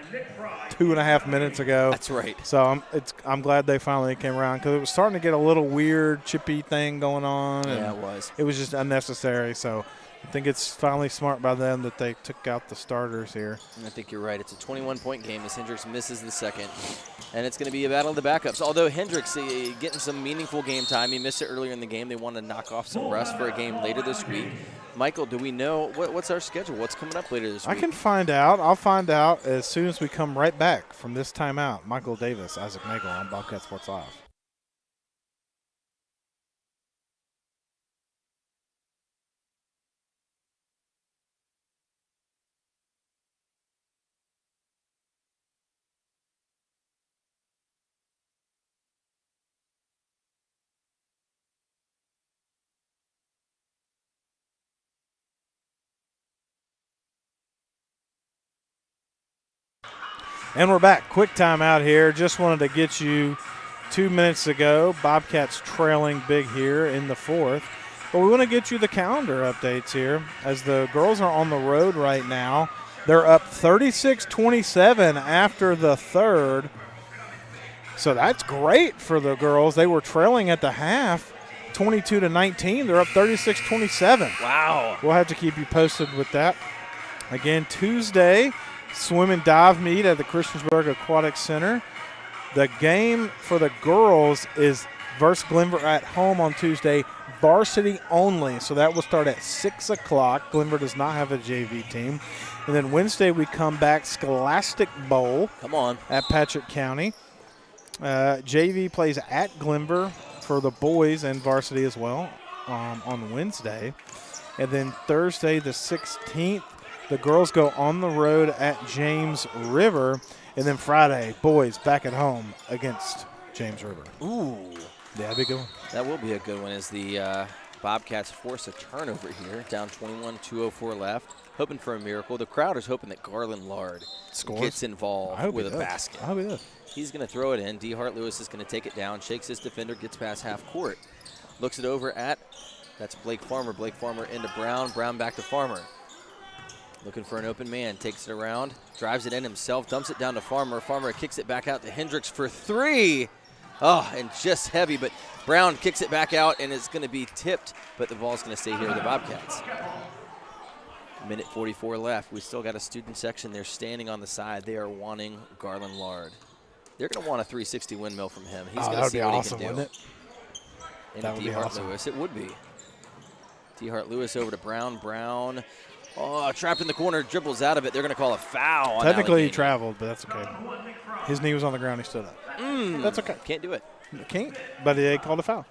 2.5 minutes ago. That's right. So I'm glad they finally came around because it was starting to get a little weird, chippy thing going on. Yeah, it was. It was just unnecessary. So I think it's finally smart by them that they took out the starters here. I think you're right. It's a 21-point game as Hendricks misses the second. And it's going to be a battle of the backups. Although Hendricks getting some meaningful game time. He missed it earlier in the game. They want to knock off some rust for a game later this week. Michael, do we know what's our schedule? What's coming up later this week? I can find out. I'll find out as soon as we come right back from this timeout. Michael Davis, Isaac Nagel on Bobcat Sports Live. And we're back. Quick timeout here. Just wanted to get you 2 minutes ago. Bobcats trailing big here in the 4th. But we want to get you the calendar updates here as the girls are on the road right now. They're up 36-27 after the 3rd. So that's great for the girls. They were trailing at the half, 22-19. They're up 36-27. Wow. We'll have to keep you posted with that. Again, Tuesday, swim and dive meet at the Christiansburg Aquatic Center. The game for the girls is versus Glenver at home on Tuesday, varsity only. So that will start at 6 o'clock. Glenver does not have a JV team. And then Wednesday we come back, Scholastic Bowl. Come on. At Patrick County. JV plays at Glenver for the boys and varsity as well on Wednesday. And then Thursday the 16th, the girls go on the road at James River. And then Friday, boys back at home against James River. Ooh. Yeah, that'd be a good one. That will be a good one as the Bobcats force a turnover here. Down 21, 2:04 left. Hoping for a miracle. The crowd is hoping that Garland Lard gets involved with a basket. I hope he does. He's going to throw it in. D. Hart Lewis is going to take it down, shakes his defender, gets past half court. Looks it over at, that's Blake Farmer. Blake Farmer into Brown. Brown back to Farmer. Looking for an open man, takes it around, drives it in himself, dumps it down to Farmer. Farmer kicks it back out to Hendricks for 3. Oh, and just heavy, but Brown kicks it back out, and it's going to be tipped, but the ball's going to stay here with the Bobcats. Minute 44 left. We still got a student section. They're standing on the side. They are wanting Garland Lard. They're going to want a 360 windmill from him. He's going to see what awesome, he can do. That would be D. Hart awesome. Lewis. It would be. D. Hart Lewis over to Brown. Brown. Oh, trapped in the corner, dribbles out of it. They're going to call a foul on Technically Alleghany. he traveled, but that's okay. His knee was on the ground. He stood up. That's okay. Can't do it. Can't, but they called a foul.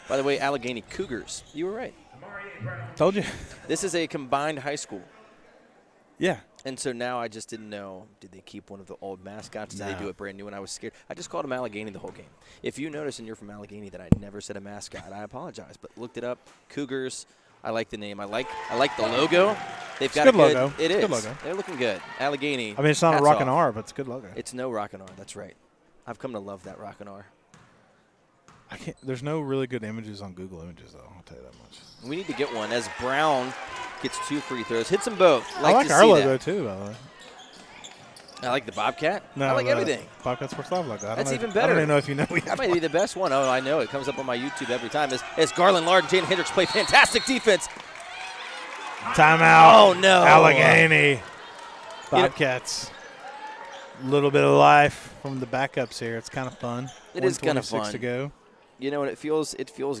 By the way, Alleghany Cougars. You were right. Told you. This is a combined high school. Yeah. And so now I just didn't know, did they keep one of the old mascots? Did they do it brand new? And I was scared. I just called them Alleghany the whole game. If you notice and you're from Alleghany that I never said a mascot, I apologize. But looked it up. Cougars. I like the name. I like the logo. They've got a good logo. It is. Good logo. They're looking good. Alleghany. I mean, it's not a rock and R, but it's a good logo. It's no rock and R. That's right. I've come to love that rock and R. I can't. There's no really good images on Google Images, though. I'll tell you that much. We need to get one as Brown gets 2 free throws. Hits them both. I like to our see logo, that. too, by the way. I like the Bobcat. No, I like everything. Bobcat Sports Live logo. That's even better. I don't even know if you know we have That might be the best one. Oh, I know. It comes up on my YouTube every time. As Garland Lard and Jaden Hendricks play fantastic defense. Timeout. Oh, no. Alleghany. Bobcats. A little bit of life from the backups here. It's kind of fun. It is kind of fun. 1:26 to go. You know, and it feels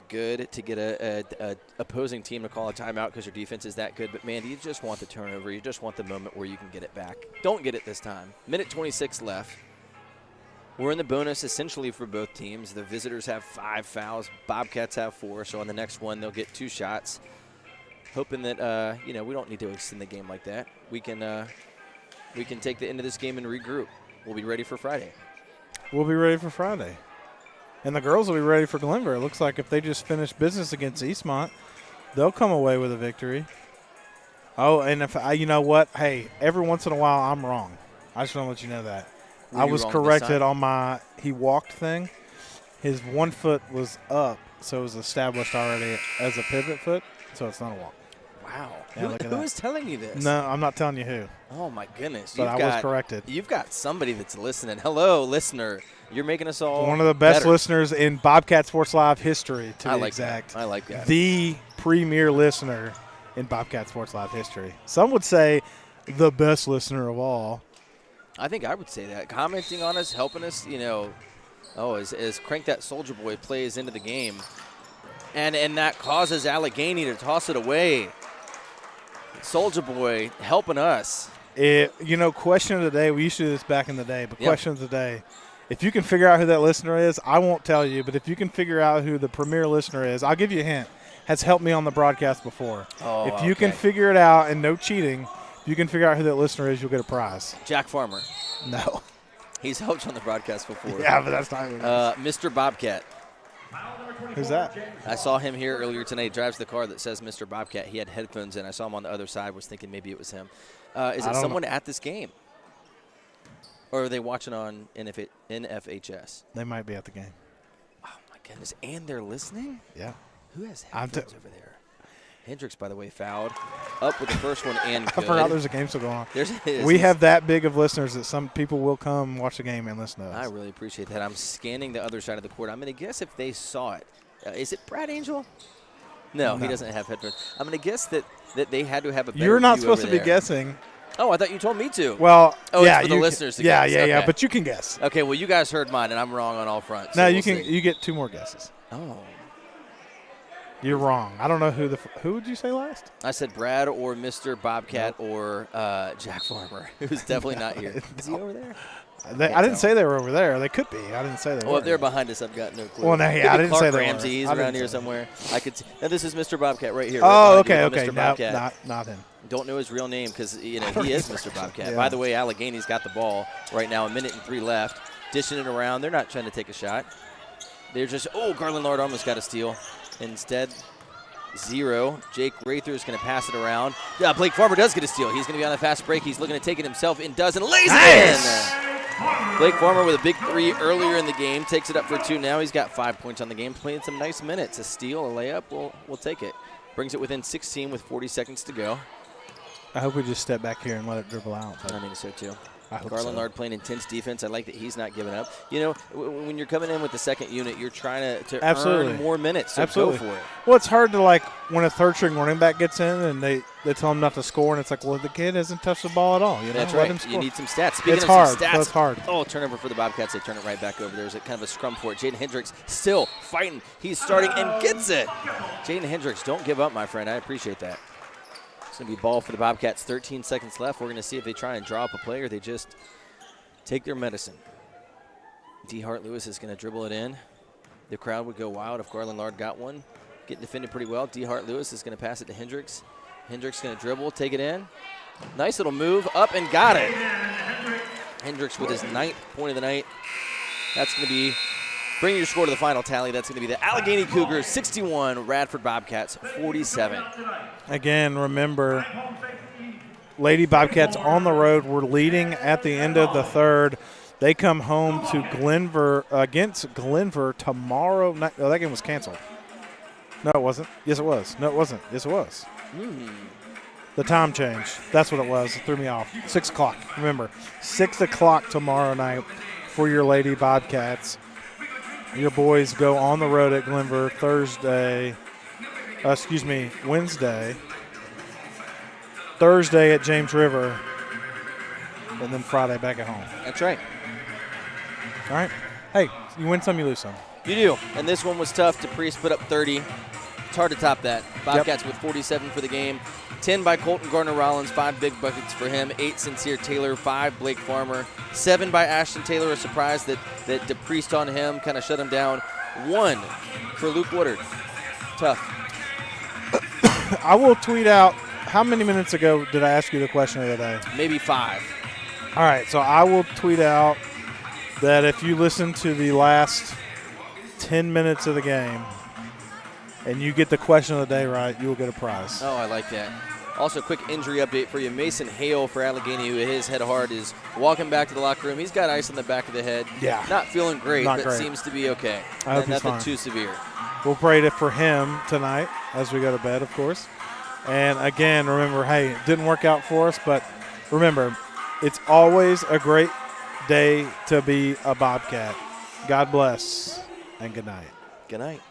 good to get a opposing team to call a timeout because your defense is that good. But, man, you just want the turnover. You just want the moment where you can get it back. Don't get it this time. Minute 26 left. We're in the bonus essentially for both teams. The visitors have 5 fouls. Bobcats have 4. So on the next one, they'll get 2 shots. Hoping that, we don't need to extend the game like that. We can take the end of this game and regroup. We'll be ready for Friday. We'll be ready for Friday. And the girls will be ready for Glenver. It looks like if they just finish business against Eastmont, they'll come away with a victory. Oh, and if you know what? Hey, every once in a while I'm wrong. I just want to let you know that. I was corrected on my he walked thing. His 1 foot was up, so it was established already as a pivot foot, so it's not a walk. Wow. Yeah, Who is telling you this? No, I'm not telling you who. Oh, my goodness. But I was corrected. You've got somebody that's listening. Hello, listener. You're making us all one of the best better. listeners in Bobcat Sports Live history, to be exact. I like that. The premier listener in Bobcat Sports Live history. Some would say the best listener of all. I think I would say that. Commenting on us, helping us, as Crank That Soldier Boy plays into the game. And that causes Alleghany to toss it away. Soldier Boy helping us. Question of the day, we used to do this back in the day, but question of the day, if you can figure out who that listener is, I won't tell you, but if you can figure out who the premier listener is, I'll give you a hint, has helped me on the broadcast before. Oh, if you can figure it out and no cheating, if you can figure out who that listener is, you'll get a prize. Jack Farmer. No. He's helped you on the broadcast before. Yeah, but that's not who it is. Mr. Bobcat. Who's that? I saw him here earlier tonight. He drives the car that says Mr. Bobcat. He had headphones in. I saw him on the other side. Was thinking maybe it was him. Is it someone at this game? Or are they watching on NFHS? They might be at the game. Oh, my goodness. And they're listening? Yeah. Who has headphones over there? Hendricks, by the way, fouled. Up with the first one and good. I forgot there's a game still going on. We have that big of listeners that some people will come watch the game and listen to us. I really appreciate that. I'm scanning the other side of the court. I'm going to guess if they saw it. Is it Brad Angel? No, he doesn't have headphones. I'm going to guess that they had to have a better You're not view supposed to over be guessing. Oh, I thought you told me to. Well, it's for the listeners to guess. Yeah, okay. but you can guess. Okay, well, you guys heard mine, and I'm wrong on all fronts. No, so you get 2 more guesses. Oh. You're wrong. I don't know who would you say last? I said Brad or Mr. Bobcat or Jack Farmer, who's definitely not here. Is he over there? I didn't say they were over there. They could be. I didn't say they were. Well, if they're behind us, I've got no clue. Well, no, I didn't say they were. Ramsey's around here somewhere. I could. Now this is Mr. Bobcat right here. Oh, right okay. Mr. Bobcat. Not him. Don't know his real name because he is Mr. Bobcat. Yeah. By the way, Allegany's got the ball right now. 1:03 left, dishing it around. They're not trying to take a shot. They're just Garland Lord almost got a steal. Instead, 0. Jake Rather is going to pass it around. Yeah, Blake Farmer does get a steal. He's going to be on a fast break. He's looking to take it himself and does and lays it in. Blake Farmer with a big 3 earlier in the game. Takes it up for 2 now. He's got 5 points on the game. Playing some nice minutes. A steal, a layup, we'll take it. Brings it within 16 with 40 seconds to go. I hope we just step back here and let it dribble out. I think so, too. Garland Lard playing intense defense. I like that he's not giving up. When you're coming in with the second unit, you're trying to earn more minutes. So go for it. Well, it's hard to, when a third-string running back gets in and they tell him not to score, and it's like, well, the kid hasn't touched the ball at all. That's Let right. him score. You need some stats. Speaking it's of hard. some stats. It's hard. Oh, turnover for the Bobcats. They turn it right back over. There's a kind of a scrum for it. Jaden Hendricks still fighting. He's starting and gets it. Jaden Hendricks, don't give up, my friend. I appreciate that. It's going to be ball for the Bobcats. 13 seconds left. We're going to see if they try and draw up a play or they just take their medicine. D. Hart Lewis is going to dribble it in. The crowd would go wild if Garland Lard got one. Getting defended pretty well. D. Hart Lewis is going to pass it to Hendricks. Hendricks going to dribble, take it in. Nice little move, up and got it. Hendricks with his 9th point of the night. That's going to be bringing your score to the final tally. That's going to be the Alleghany Cougars 61, Radford Bobcats 47. Again, remember, Lady Bobcats on the road. We're leading at the end of the third. They come home to Glenver against Glenver tomorrow night. Oh, that game was canceled. No, it wasn't. Yes, it was. No, it wasn't. Yes, it was. The time change. That's what it was. It threw me off. 6 o'clock. Remember, 6 o'clock tomorrow night for your Lady Bobcats. Your boys go on the road at Glenver Wednesday. Thursday at James River. And then Friday back at home. That's right. All right. Hey, you win some, you lose some. You do. And this one was tough. DePriest put up 30. It's hard to top that. Bobcats with 47 for the game. 10 by Colton Gardner-Rollins, 5 big buckets for him. 8 Sincere Taylor, 5 Blake Farmer. 7 by Ashton Taylor. A surprise that DePriest on him kind of shut him down. 1 for Luke Woodard. Tough. I will tweet out, how many minutes ago did I ask you the question of the day? Maybe 5. All right, so I will tweet out that if you listen to the last 10 minutes of the game and you get the question of the day right, you will get a prize. Oh, I like that. Also, quick injury update for you. Mason Hale for Alleghany, who hit his head hard, is walking back to the locker room. He's got ice on the back of the head. Yeah. Not feeling great, Not but great. seems to be okay. I hope he's Nothing fine. too severe. We'll pray for him tonight as we go to bed, of course. And again, remember, hey, it didn't work out for us, but remember, it's always a great day to be a Bobcat. God bless and good night. Good night.